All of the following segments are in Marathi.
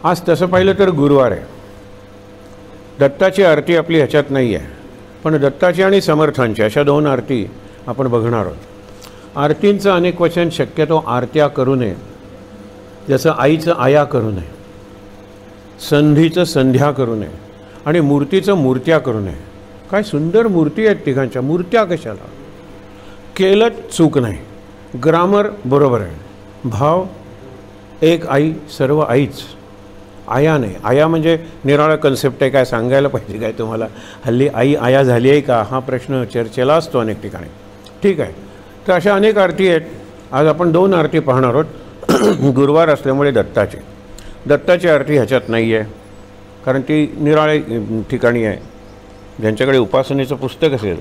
आज तसं पाहिलं तर गुरुवार आहे. दत्ताची आरती आपली ह्याच्यात नाही आहे, पण दत्ताची आणि समर्थांची अशा 2 आरती आपण बघणार आहोत. आरतींचं अनेक वचन शक्यतो आरत्या करू नये, जसं आईचं आया करू नये, संधीचं संध्या करू नये आणि मूर्तीचं मूर्त्या करू नये. काय सुंदर मूर्ती आहेत तिघांच्या, मूर्त्या कशाला? केलं चूक नाही, ग्रामर बरोबर आहे, भाव एक आई सर्व आईच, आया नाही. आया म्हणजे निराळा कन्सेप्ट आहे, काय सांगायला पाहिजे काय तुम्हाला? हल्ली आई आया झाली आहे का हा प्रश्न चर्चेला असतो अनेक ठिकाणी. ठीक आहे, तर अशा अनेक आरती आहेत. आज आपण 2 आरती पाहणार आहोत. गुरुवार असल्यामुळे दत्ताची आरती ह्याच्यात नाही आहे, कारण ती निराळे ठिकाणी आहे. ज्यांच्याकडे उपासनेचं पुस्तक असेल,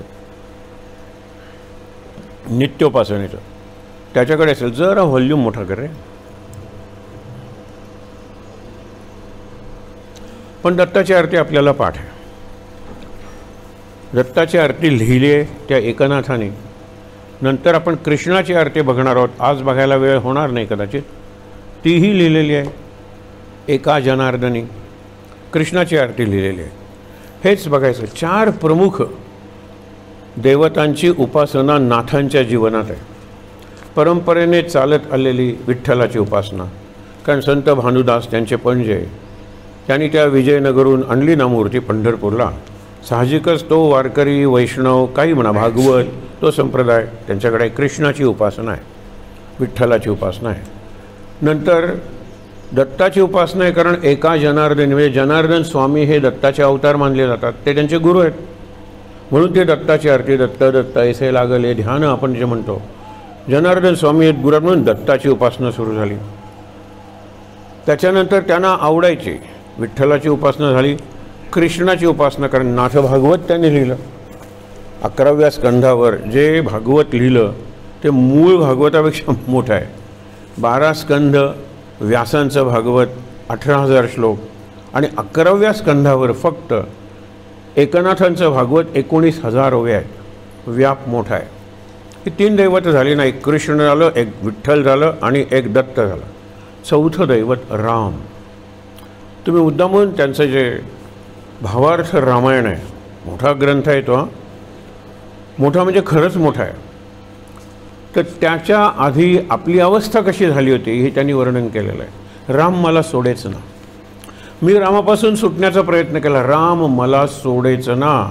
नित्योपासनेचं, त्याच्याकडे असेल, जरा व्हॉल्यूम मोठा कर रे. पण दत्ताची आरती आपल्याला पाठ आहे. दत्ताची आरती लिहिली आहे त्या एकनाथाने. नंतर आपण कृष्णाची आरती बघणार आहोत. आज बघायला वेळ होणार नाही कदाचित, तीही लिहिलेली आहे एका जनार्दनी. कृष्णाची आरती लिहिलेली आहे. हेच बघायचं. 4 प्रमुख देवतांची उपासना नाथांच्या जीवनात आहे. परंपरेने चालत आलेली विठ्ठलाची उपासना, कारण संत भानुदास त्यांचे पणजे, त्यांनी त्या विजयनगरहून आणली ना मूर्ती पंढरपूरला. साहजिकच तो वारकरी, वैष्णव, काही म्हणा, भागवत, तो संप्रदाय त्यांच्याकडे कृष्णाची उपासना आहे, विठ्ठलाची उपासना आहे. नंतर दत्ताची उपासना आहे, कारण एका जनार्दन म्हणजे जनार्दन स्वामी हे दत्ताचे अवतार मानले जातात, ते त्यांचे गुरु आहेत. म्हणून ते दत्ताची आरती, दत्त दत्त ऐसे लागले ध्यान आपण जे म्हणतो, जनार्दन स्वामी आहेत गुरु म्हणून दत्ताची उपासना सुरू झाली. त्याच्यानंतर त्यांना आवडायची विठ्ठलाची उपासना झाली, कृष्णाची उपासना, कारण नाथ भागवत त्यांनी लिहिलं. 11व्या स्कंधावर जे भागवत लिहिलं ते मूळ भागवतापेक्षा मोठं आहे. 12 स्कंध व्यासांचं भागवत, 18,000 श्लोक, आणि 11व्या स्कंधावर फक्त एकनाथांचं भागवत 19,000 ओव्या आहेत. व्याप मोठा आहे. ही 3 दैवत झाली ना, एक कृष्ण झालं, एक विठ्ठल झालं आणि एक दत्त झालं. 4थं दैवत राम. तुम्ही मुद्दामून त्यांचं जे भावार्थ रामायण आहे, मोठा ग्रंथ आहे तो, मोठा म्हणजे खरंच मोठा आहे. तर त्याच्या आधी आपली अवस्था कशी झाली होती हे त्यांनी वर्णन केलेलं आहे. राम मला सोडेच ना, मी रामापासून सुटण्याचा प्रयत्न केला, राम मला सोडेच ना.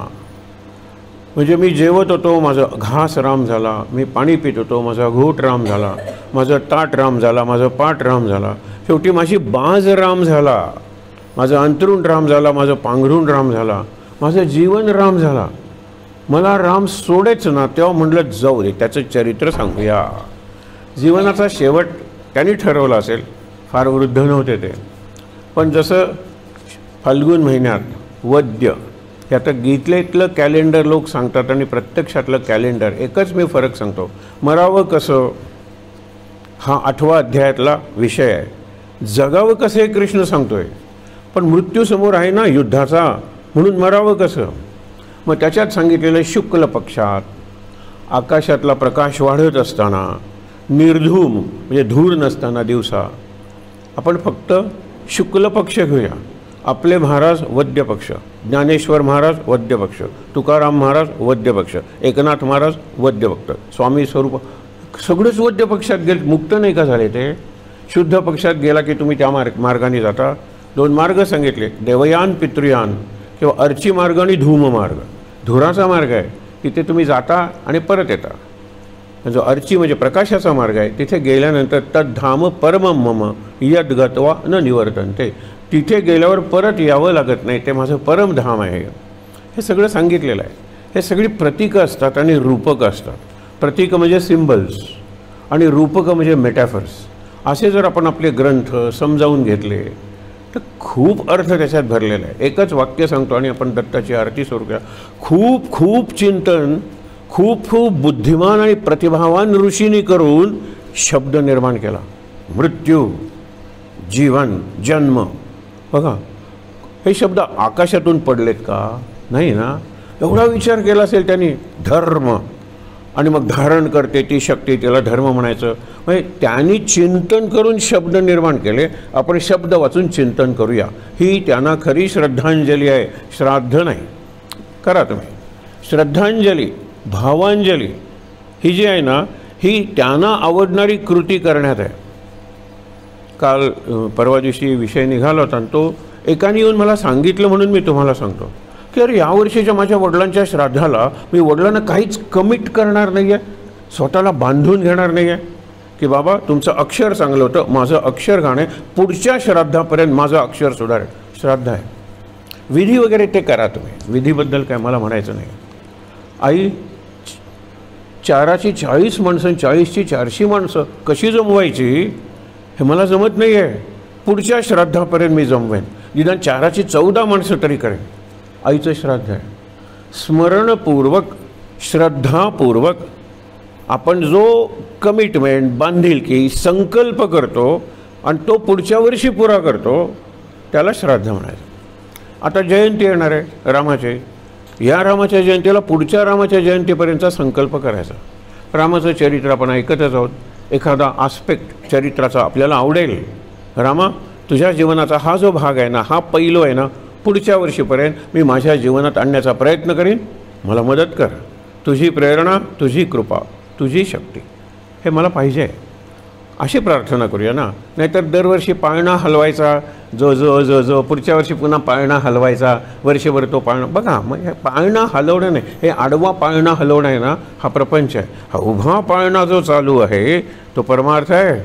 म्हणजे मी जेवत होतो, माझा घास राम झाला, मी पाणी पित होतो, माझा घोट राम झाला, माझं ताट राम झाला, माझं पाट राम झाला, शेवटी माझी बाज राम झाला, माझं अंतरुण राम झाला, माझं पांघरुण राम झाला, माझं जीवन राम झाला, मला राम सोडेच ना. तेव्हा म्हटलं जाऊ दे, त्याचं चरित्र सांगूया. जीवनाचा शेवट त्यांनी ठरवला असेल, फार वृद्ध नव्हते ते. पण जसं फाल्गुन महिन्यात वद्य, हे आता गीतेतलं कॅलेंडर लोक सांगतात आणि प्रत्यक्षातलं कॅलेंडर एकच. मी फरक सांगतो, मरावं कसं हा 8व्या अध्यायातला विषय आहे. जगावं कसं हे कृष्ण सांगतोय, पण मृत्यू समोर आहे ना युद्धाचा, म्हणून मरावं कसं. मग त्याच्यात सांगितलेलं शुक्ल पक्षात आकाशातला प्रकाश वाढत असताना, निर्धूम म्हणजे धूर नसताना दिवसा, आपण फक्त शुक्ल पक्ष घेऊया. आपले महाराज वद्य पक्ष, ज्ञानेश्वर महाराज वद्य पक्ष, तुकाराम महाराज वद्य पक्ष, एकनाथ महाराज वद्य पक्ष, स्वामी स्वरूप सगळेच वद्य पक्षात गेले. मुक्त नाही का झाले ते? शुद्ध पक्षात गेला की तुम्ही त्या मार्गाने जाता. 2 मार्ग सांगितले, देवयान पितृयान किंवा अर्ची मार्ग आणि धूम मार्ग. धुराचा मार्ग आहे, तिथे तुम्ही जाता आणि परत येता. जो अर्ची म्हणजे प्रकाशाचा मार्ग आहे, तिथे गेल्यानंतर तद्धाम परमम मम यद गत्वा न निवर्तन्ते, तिथे गेल्यावर परत यावं लागत नाही, ते माझं परमधाम आहे. हे सगळं सांगितलेलं आहे. हे सगळी प्रतीकं असतात आणि रूपकं असतात. प्रतीकं म्हणजे सिम्बल्स आणि रूपकं म्हणजे मेटॅफर्स. असे जर आपण आपले ग्रंथ समजावून घेतले तर खूप अर्थ त्याच्यात भरलेला आहे. एकच वाक्य सांगतो आणि आपण दत्ताची आरती सुरू करा. खूप खूप चिंतन खूप खूप बुद्धिमान आणि प्रतिभावान ऋषींनी करून शब्द निर्माण केला. मृत्यू, जीवन, जन्म. बघा, हे शब्द आकाशातून पडलेत का? नाही ना. एवढा विचार केला असेल त्यांनी. धर्म, आणि मग धारण करते ती शक्ती, त्याला धर्म म्हणायचं. म्हणजे त्यांनी चिंतन करून शब्द निर्माण केले. आपण शब्द वाचून चिंतन करूया, ही त्यांना खरी श्रद्धांजली आहे, श्राद्ध नाही. करा तुम्ही श्रद्धांजली, भावांजली ही जी आहे ना, ही त्यांना आवडणारी कृती करण्यात आहे. काल परवा दिवशी विषय निघाला होता आणि तो एकाने येऊन मला सांगितलं म्हणून मी तुम्हाला सांगतो की अरे यावर्षीच्या माझ्या वडिलांच्या श्राद्धाला मी वडिलांना काहीच कमिट करणार नाही आहे, स्वतःला बांधून घेणार नाही आहे की बाबा तुमचं अक्षर चांगलं होतं, माझं अक्षर घाण आहे, पुढच्या श्राद्धापर्यंत माझं अक्षर सुधारेल. श्राद्ध आहे, विधी वगैरे ते करा तुम्ही, विधीबद्दल काय मला म्हणायचं नाही. आई 4ची 40 माणसं, 40ची 400 माणसं कशी जमवायची हे मला जमत नाही आहे, पुढच्या श्राद्धापर्यंत मी जमवेन, निदान 4ची 14 माणसं तरी करेन. आईचं श्राद्ध आहे. स्मरणपूर्वक, श्रद्धापूर्वक आपण जो कमिटमेंट, बांधिलकी, संकल्प करतो आणि तो पुढच्या वर्षी पुरा करतो त्याला श्राद्ध म्हणायचं. आता जयंती येणार आहे रामाची, या रामाच्या जयंतीला पुढच्या रामाच्या जयंतीपर्यंतचा संकल्प करायचा. रामाचं चरित्र आपण ऐकतच आहोत, एखादा आस्पेक्ट चरित्राचा आपल्याला आवडेल, रामा तुझ्या जीवनाचा हा जो भाग आहे ना, हा पैलू आहे ना, पुढच्या वर्षीपर्यंत मी माझ्या जीवनात आणण्याचा प्रयत्न करीन, मला मदत कर, तुझी प्रेरणा, तुझी कृपा, तुझी शक्ती हे मला पाहिजे आहे. अशी प्रार्थना करूया ना. नाहीतर दरवर्षी पाळणा हलवायचा, जो पुढच्या वर्षी पुन्हा पाळणा हलवायचा, वर्षभर तो पाळणा. बघा मग हे पाळणा हलवणं नाही, हे आडवा पाळणा हलवणं आहे ना, हा प्रपंच आहे. हा उभा पाळणा जो चालू आहे तो परमार्थ आहे.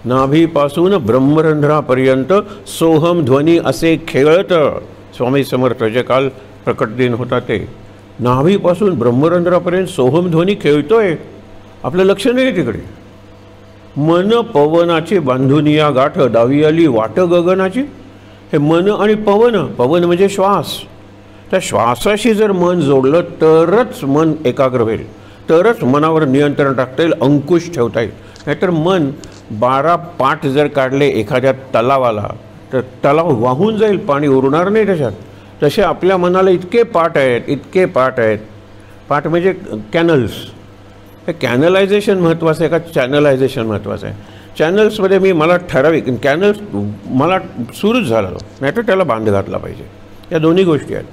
नाभीपासून ब्रह्मरंध्रापर्यंत सोहम ध्वनी असे खेळत, स्वामी समर्थ जे काल प्रकट दिन होता ते, नाभीपासून ब्रह्मरंध्रापर्यंत सोहम ध्वनी खेळतोय, आपलं लक्ष नाही तिकडे. मन पवनाची बांधुनिया गाठ, दावी आली वाट गगनाची. हे मन आणि पवन, पवन म्हणजे श्वास, त्या श्वासाशी जर मन जोडलं तरच मन एकाग्र होईल, तरच मनावर नियंत्रण टाकता येईल, अंकुश ठेवता येईल. नाहीतर मन 12 पाट जर काढले एखाद्या तलावाला तर तलाव वाहून जाईल, पाणी उरणार नाही त्याच्यात. तसे आपल्या मनाला इतके पाट आहेत, इतके पाट आहेत. पाट म्हणजे कॅनल्स. हे कॅनलायझेशन महत्त्वाचं आहे का चॅनलायझेशन महत्त्वाचं आहे? चॅनल्समध्ये मला ठराविक कॅनल्स मला सुरूच झाला नाहीतर त्याला बांध घातला पाहिजे. या दोन्ही गोष्टी आहेत.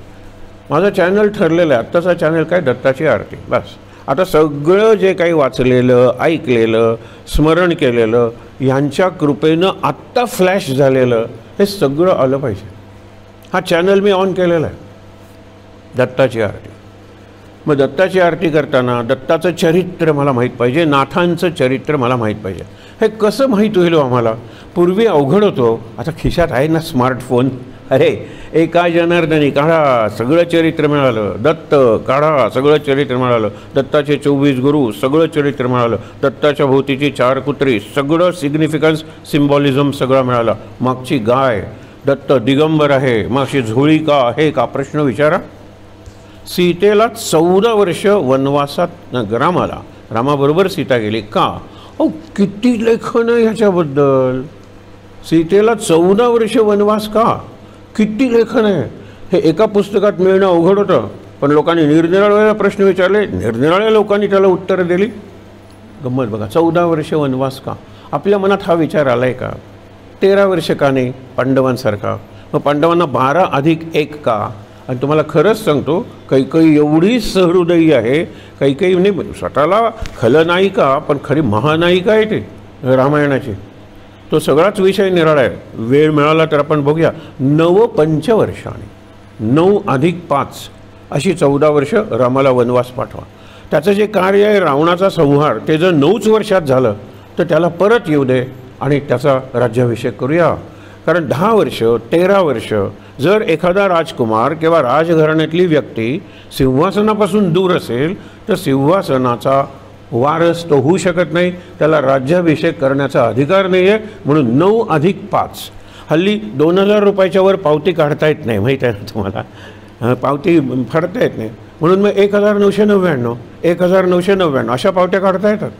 माझा चॅनल ठरलेला आहे, आत्ताचा चॅनल काय, दत्ताची आरती. बस आता सगळं जे काही वाचलेलं, ऐकलेलं, स्मरण केलेलं, ह्यांच्या कृपेनं आत्ता फ्लॅश झालेलं हे सगळं आलं पाहिजे. हा चॅनल मी ऑन केलेला आहे, दत्ताची आरती. मग दत्ताची आरती करताना दत्ताचं चरित्र मला माहीत पाहिजे, नाथांचं चरित्र मला माहीत पाहिजे. हे कसं माहीत होईल आम्हाला? पूर्वी अवघड होतो, आता खिशात आहे ना स्मार्टफोन. अरे एका जनार्दनी काढा सगळं चरित्र मिळालं, दत्त काढा सगळं चरित्र मिळालं, दत्ताचे 24 गुरु सगळं चरित्र मिळालं, दत्ताच्या भोवतीची 4 कुत्री सगळं सिग्निफिकन्स, सिम्बॉलिझम सगळं मिळालं. मागची गाय, दत्त दिगंबर आहे, मागची झोळी का आहे का प्रश्न विचारा. सीतेला 14 वर्ष वनवासात रामाबरोबर सीता गेली का? अहो किती लेखन आहे ह्याच्याबद्दल. सीतेला 14 वर्ष वनवास का? किती लेखन आहे. हे एका पुस्तकात मिळणं अवघड होतं, पण लोकांनी निरनिराळ्या प्रश्न विचारले, निरनिराळ्या लोकांनी त्याला उत्तरं दिली. गंमत बघा, 14 वर्ष वनवास का? आपल्या मनात हा विचार आला आहे का? 13 वर्ष का नाही पांडवांसारखा? मग पांडवांना 12 अधिक 1 का? आणि तुम्हाला खरंच सांगतो, कैकेयी एवढी सहृदयी आहे, कैकेयी म्हणजे स्वतःला खलनायिका पण खरी महानायिका आहे ते रामायणाची. तो सगळाच विषय निराळा आहे. वेळ मिळाला तर आपण बघूया. 9 पंचवर्षांनी, 9 अधिक 5 अशी 14 वर्ष रामाला वनवास पाठवा. त्याचं जे कार्य आहे रावणाचा संहार, ते जर 9च वर्षात झालं तर त्याला परत येऊ दे आणि त्याचा राज्याभिषेक करूया. कारण 10 वर्ष 13 वर्ष जर एखादा राजकुमार किंवा राजघराण्यातली व्यक्ती सिंहासनापासून दूर असेल तर सिंहासनाचा वारस तो होऊ शकत नाही, त्याला राज्याभिषेक करण्याचा अधिकार नाही आहे. म्हणून 9 अधिक 5. हल्ली 2000 रुपयाच्या वर पावती काढता येत नाही, माहीत आहे ना तुम्हाला, पावती फाडता येत नाही. म्हणून मग 1999 1999 अशा पावत्या काढता येतात.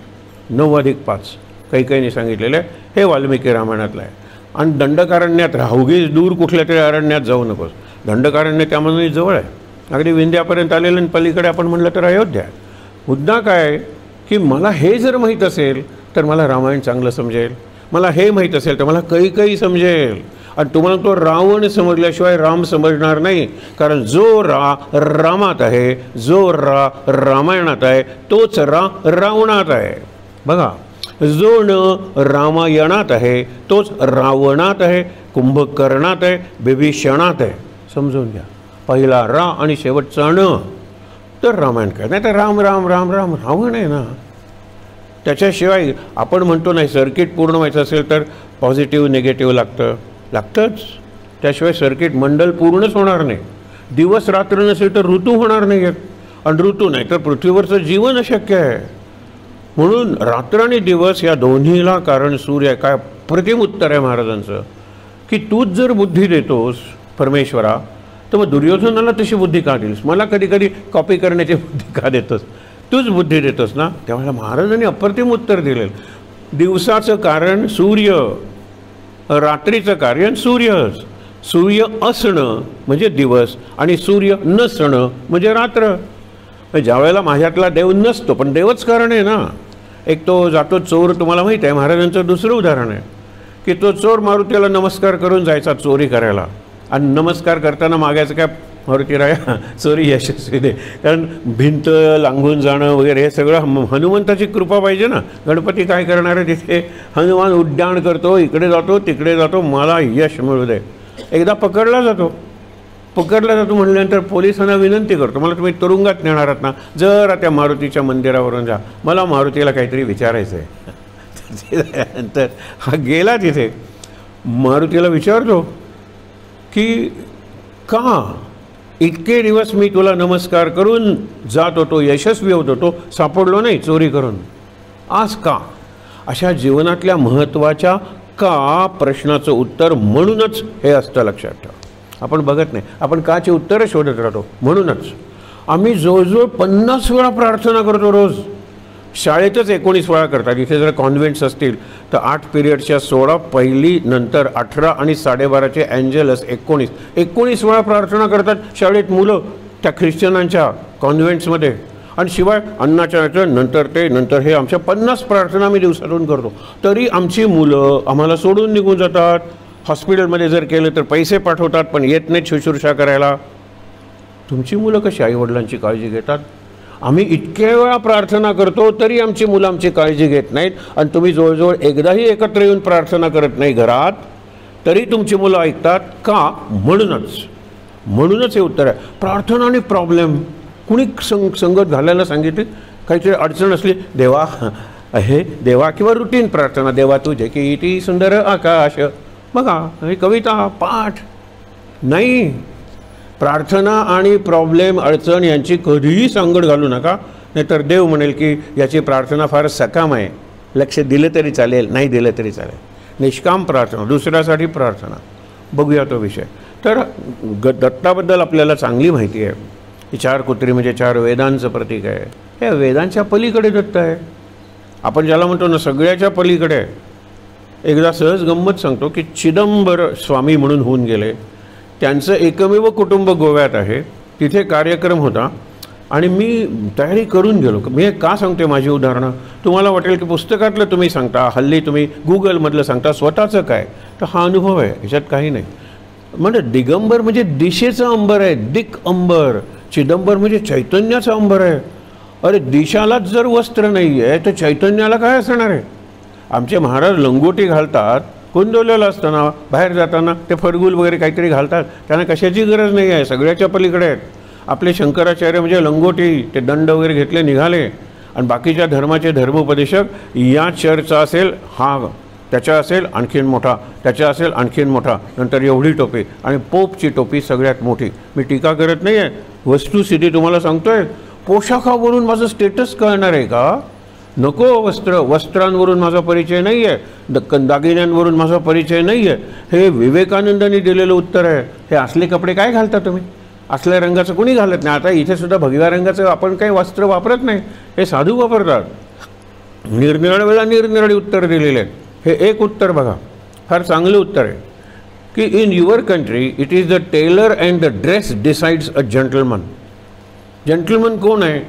9 अधिक 5 कैकेयीने सांगितलेलं आहे. हे वाल्मिकी रामायणातलं आहे. आणि दंडकारण्यात राहा, उगीच दूर कुठल्या तरी अरण्यात जाऊ नकोस. दंडकारण्य त्यामध्ये जवळ आहे, अगदी विंध्यापर्यंत आलेलं. आणि पलीकडे आपण म्हटलं तर अयोध्या आहे. मुद्दा काय, की मला हे जर माहीत असेल तर मला रामायण चांगलं समजेल, मला हे माहीत असेल तर मला कैकई समजेल, आणि तुम्हाला तो रावण समजल्याशिवाय राम समजणार नाही. कारण जो रामात आहे, जो रामायणात आहे, तोच रावणात आहे. बघा, जो न रामायणात आहे तोच रावणात आहे, कुंभकर्णात आहे, बिभीषणात आहे. समजून घ्या, पहिला रा आणि शेवटचा न, तर रामायण काय. नाही तर राम राम राम राम रावण आहे ना. त्याच्याशिवाय आपण म्हणतो नाही, सर्किट पूर्ण व्हायचं असेल तर पॉझिटिव्ह निगेटिव्ह लागतंच. त्याशिवाय सर्किट मंडल पूर्णच होणार नाही. दिवस रात्र नसेल तर ऋतू होणार नाही आहेत, आणि ऋतू नाही तर पृथ्वीवरचं जीवन अशक्य आहे. म्हणून रात्र आणि दिवस या दोन्हीला कारण सूर्य आहे. काय प्रतिम उत्तर आहे महाराजांचं, की तूच जर बुद्धी देतोस परमेश्वरा, तर मग दुर्योधनाला तशी बुद्धी का दिलीस, मला कधी कधी कॉपी करण्याची बुद्धी का देतोस, तूच बुद्धी देतोस ना. त्यावेळेला महाराजांनी अप्रतिम उत्तर दिलेलं. दिवसाचं कारण सूर्य, रात्रीचं कारण सूर्यच. सूर्य असणं म्हणजे दिवस, आणि सूर्य नसणं म्हणजे रात्र. ज्या वेळेला माझ्यातला देव नसतो, पण देवच कारण आहे ना. एक तो जातो चोर, तुम्हाला माहीत आहे, महाराजांचं दुसरं उदाहरण आहे की तो चोर मारुतीला नमस्कार करून जायचा चोरी करायला, आणि नमस्कार करताना मागायचं काय, मारुतीराया चोरी यशस्वी दे. कारण भिंत लांघून जाणं वगैरे हे सगळं हनुमंताची कृपा पाहिजे ना. गणपती काय करणार आहे तिथे, हनुमान उड्डाण करतो, इकडे जातो तिकडे जातो, मला यश मिळू दे. एकदा पकडला जातो म्हटल्यानंतर पोलिसांना विनंती करतो, मला तुम्ही तुरुंगात नेणार आहात ना, जरा त्या मारुतीच्या मंदिरावरून जा, मला मारुतीला काहीतरी विचारायचं आहे. नंतर हा गेला तिथे, मारुतीला विचारतो की का इतके दिवस मी तुला नमस्कार करून जात होतो, यशस्वी होत होतो, सापडलो नाही चोरी करून, आज का. अशा जीवनातल्या महत्त्वाच्या का प्रश्नाचं उत्तर म्हणूनच हे असतं, लक्षात ठेवा. आपण बघत नाही, आपण काची उत्तरं शोधत राहतो. म्हणूनच आम्ही जवळजवळ 50 वेळा प्रार्थना करतो रोज. शाळेतच 19 वेळा करतात. इथे जर कॉन्व्हेंट्स असतील तर 8 पिरियडच्या 16, पहिली नंतर 18 आणि 12:30चे अँजेलस 19 वेळा प्रार्थना करतात शाळेत मुलं त्या ख्रिश्चनांच्या कॉन्व्हेंट्समध्ये. आणि शिवाय अन्नाच्या नंतर हे आमच्या 50 प्रार्थना आम्ही दिवसातून करतो. तरी आमची मुलं आम्हाला सोडून निघून जातात. हॉस्पिटलमध्ये जर केलं तर पैसे पाठवतात, पण येत नाहीत शुश्रूषा करायला. तुमची मुलं कशी आईवडिलांची काळजी घेतात? आम्ही इतक्या वेळा प्रार्थना करतो तरी आमची मुलं आमची काळजी घेत नाहीत. आणि तुम्ही जवळजवळ एकदाही एकत्र येऊन प्रार्थना करत नाही घरात, तरी तुमची मुलं ऐकतात का. म्हणूनच हे उत्तर आहे. प्रार्थना आणि प्रॉब्लेम कुणी संगत घालायला सांगितले. काहीतरी अडचण असली, देवा किंवा रुटीन प्रार्थना, देवा तुझे किती सुंदर आकाश, बघा ही कविता पाठ नाही. प्रार्थना आणि प्रॉब्लेम अडचण यांची कधीही सांगड घालू नका, नाहीतर देव म्हणेल की याची प्रार्थना फारच सकाम आहे, लक्ष दिलं तरी चालेल, नाही दिलं तरी चालेल. निष्काम प्रार्थना, दुसऱ्यासाठी प्रार्थना. बघूया तो विषय. तर दत्ताबद्दल आपल्याला चांगली माहिती आहे. ही 4 कुत्री म्हणजे 4 वेदांचं प्रतीक आहे. हे वेदांच्या पलीकडे दत्त आहे. आपण ज्याला म्हणतो ना सगळ्याच्या पलीकडे. एकदा सहज गंमत सांगतो की चिदंबर स्वामी म्हणून होऊन गेले. त्यांचं एकमेव कुटुंब गोव्यात आहे. तिथे कार्यक्रम होता आणि मी तयारी करून गेलो. मी का सांगते माझी उदाहरणं, तुम्हाला वाटेल की पुस्तकातलं तुम्ही सांगता, हल्ली तुम्ही गुगलमधलं सांगता, स्वतःचं काय. तर हा अनुभव आहे, ह्याच्यात काही नाही. म्हणजे दिगंबर म्हणजे दिशेचं अंबर आहे, दिक अंबर. चिदंबर म्हणजे चैतन्याचं अंबर आहे. अरे दिशालाच जर वस्त्र नाही आहे तर चैतन्याला काय असणार आहे. आमचे महाराज लंगोटी घालतात, कुंदवलेलं असताना बाहेर जाताना ते फडगुल वगैरे काहीतरी घालतात, त्यांना कशाची गरज नाही आहे, सगळ्याच्या पलीकडे आहेत. आपले शंकराचार्य म्हणजे लंगोटी, ते दंड वगैरे घेतले निघाले. आणि बाकीच्या धर्माचे धर्मोपदेशक या चर्चा असेल हा, त्याच्या असेल आणखीन मोठा, त्याच्या असेल आणखीन मोठा, नंतर एवढी टोपी, आणि पोपची टोपी सगळ्यात मोठी. मी टीका करत नाही आहे, वस्तुस्थिती तुम्हाला सांगतो आहे. पोशाखावरून माझं स्टेटस कळणार आहे का? नको. वस्त्रांवरून माझा परिचय नाही आहे, दागिन्यांवरून माझा परिचय नाही आहे. हे विवेकानंदांनी दिलेलं उत्तर आहे. हे असले कपडे काय घालता तुम्ही? असल्या रंगाचं कोणी घालत नाही. आता इथे सुद्धा भगव्या रंगाचं आपण काही वस्त्र वापरत नाही, हे साधू वापरतात. निरनिराळ्या वेळा निरनिराळी उत्तर दिलेले आहेत. हे एक उत्तर बघा, फार चांगलं उत्तर आहे की in your country it is the tailor and the dress decides a gentleman. Gentleman कोण आहे?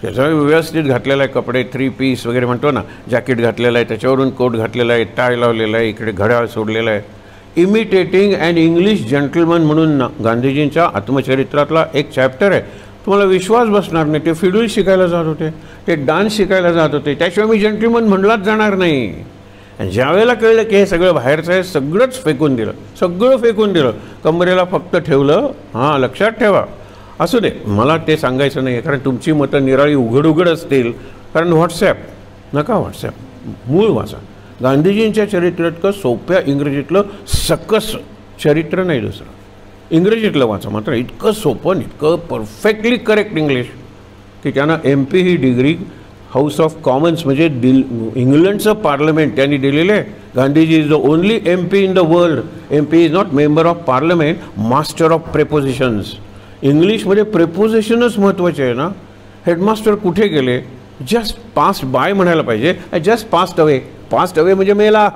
त्याचा व्यवस्थित घातलेला आहे कपडे, 3 पीस वगैरे म्हणतो ना, जॅकेट घातलेलं आहे, त्याच्यावरून कोट घातलेला आहे, टाय लावलेला आहे, इकडे घड्याळ सोडलेला आहे. इमिटेटिंग अँड इंग्लिश जेंटलमन म्हणून गांधीजींच्या आत्मचरित्रातला एक चॅप्टर आहे. तुम्हाला विश्वास बसणार नाही, ते फिडूल शिकायला जात होते, ते डान्स शिकायला जात होते, त्याशिवाय मी जेंटलमन म्हणलाच जाणार नाही. आणि ज्यावेळेला कळलं की हे सगळं बाहेरचं आहे, सगळंच फेकून दिलं, सगळं फेकून दिलं, कमरेला फक्त ठेवलं. हां, लक्षात ठेवा. असू दे, मला ते सांगायचं नाही आहे, कारण तुमची मतं निराळी उघड उघड असतील. कारण व्हॉट्सॲप नका, व्हॉट्सॲप मूळ वाचा. गांधीजींच्या चरित्रातलं सोप्या इंग्रजीतलं सकस चरित्र नाही दुसरं. इंग्रजीतलं वाचा, मात्र इतकं सोपं, इतकं परफेक्टली करेक्ट इंग्लिश की त्यांना MP he degree house of Commons म्हणजे इंग्लंडचं पार्लमेंट त्यांनी दिलेलं आहे. Gandhiji is the only MP in the world. MP is not member of parliament, master of prepositions. इंग्लिशमध्ये प्रेपोजिशनच महत्त्वाचे आहे ना. हेडमास्टर कुठे गेले, जस्ट पास्ट बाय म्हणायला पाहिजे. Just passed away, passed away म्हणजे मेला,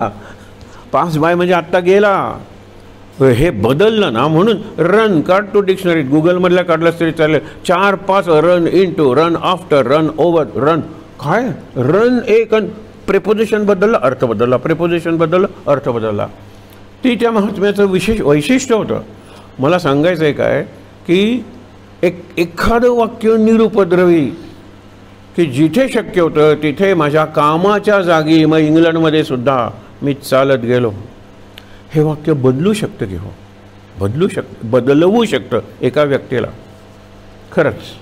पास्ट बाय म्हणजे आत्ता गेला. हे बदललं ना, म्हणून रन काढ तो डिक्शनरीत, गुगलमधल्या काढलास तरी चालेल. 4-5 run into, run after, run over, run काय, रन एक प्रेपोजिशन बदललं, अर्थ बदलला, प्रेपोजिशन बदललं, अर्थ बदलला. ती त्या महात्म्याचं विशेष वैशिष्ट्य होतं. मला सांगायचं आहे काय की एखादं वाक्य निरुपद्रवी की जिथे शक्य होतं तिथे माझ्या कामाच्या जागी, मग इंग्लंडमध्ये सुद्धा मी चालत गेलो. हे वाक्य बदलू शकतं की हो, बदलवू शकतं एका व्यक्तीला. खरंच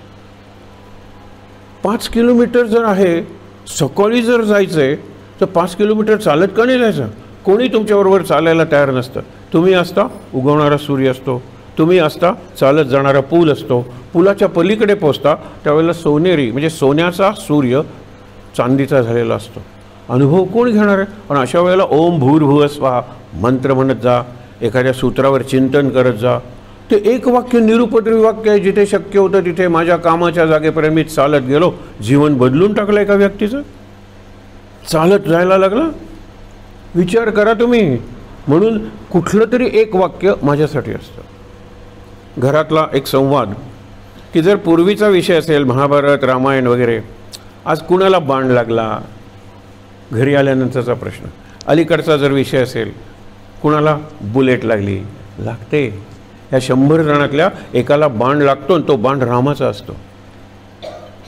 5 किलोमीटर जर आहे, सकाळी जर जायचं आहे तर 5 किलोमीटर चालत का नाही जायचं? कोणी तुमच्याबरोबर चालायला तयार नसतं. तुम्ही असता उगवणारा सूर्य असतो, तुम्ही असता चालत जाणारा पूल असतो, पुलाच्या पलीकडे पोचता त्यावेळेला सोनेरी म्हणजे सोन्याचा सूर्य चांदीचा झालेला असतो. अनुभव कोण घेणार आहे? पण अशा वेळेला ओम भूर्भुवः स्वः मंत्र म्हणत जा, एखाद्या सूत्रावर चिंतन करत जा. ते एक वाक्य निरुपद्रवी वाक्य आहे. जिथे शक्य होतं तिथे माझ्या कामाच्या जागेपर्यंत मी चालत गेलो. जीवन बदलून टाकलं एका व्यक्तीचं, चालत जायला लागला. विचार करा तुम्ही. म्हणून कुठलं तरी एक वाक्य माझ्यासाठी असतं. घरातला एक संवाद की जर पूर्वीचा विषय असेल, महाभारत, रामायण वगैरे, आज कुणाला बाण लागला, घरी आल्यानंतरचा प्रश्न. अलीकडचा जर विषय असेल, कुणाला बुलेट लागली, लागते. या 100 जणातल्या एकाला बाण लागतो आणि तो बाण रामाचा असतो.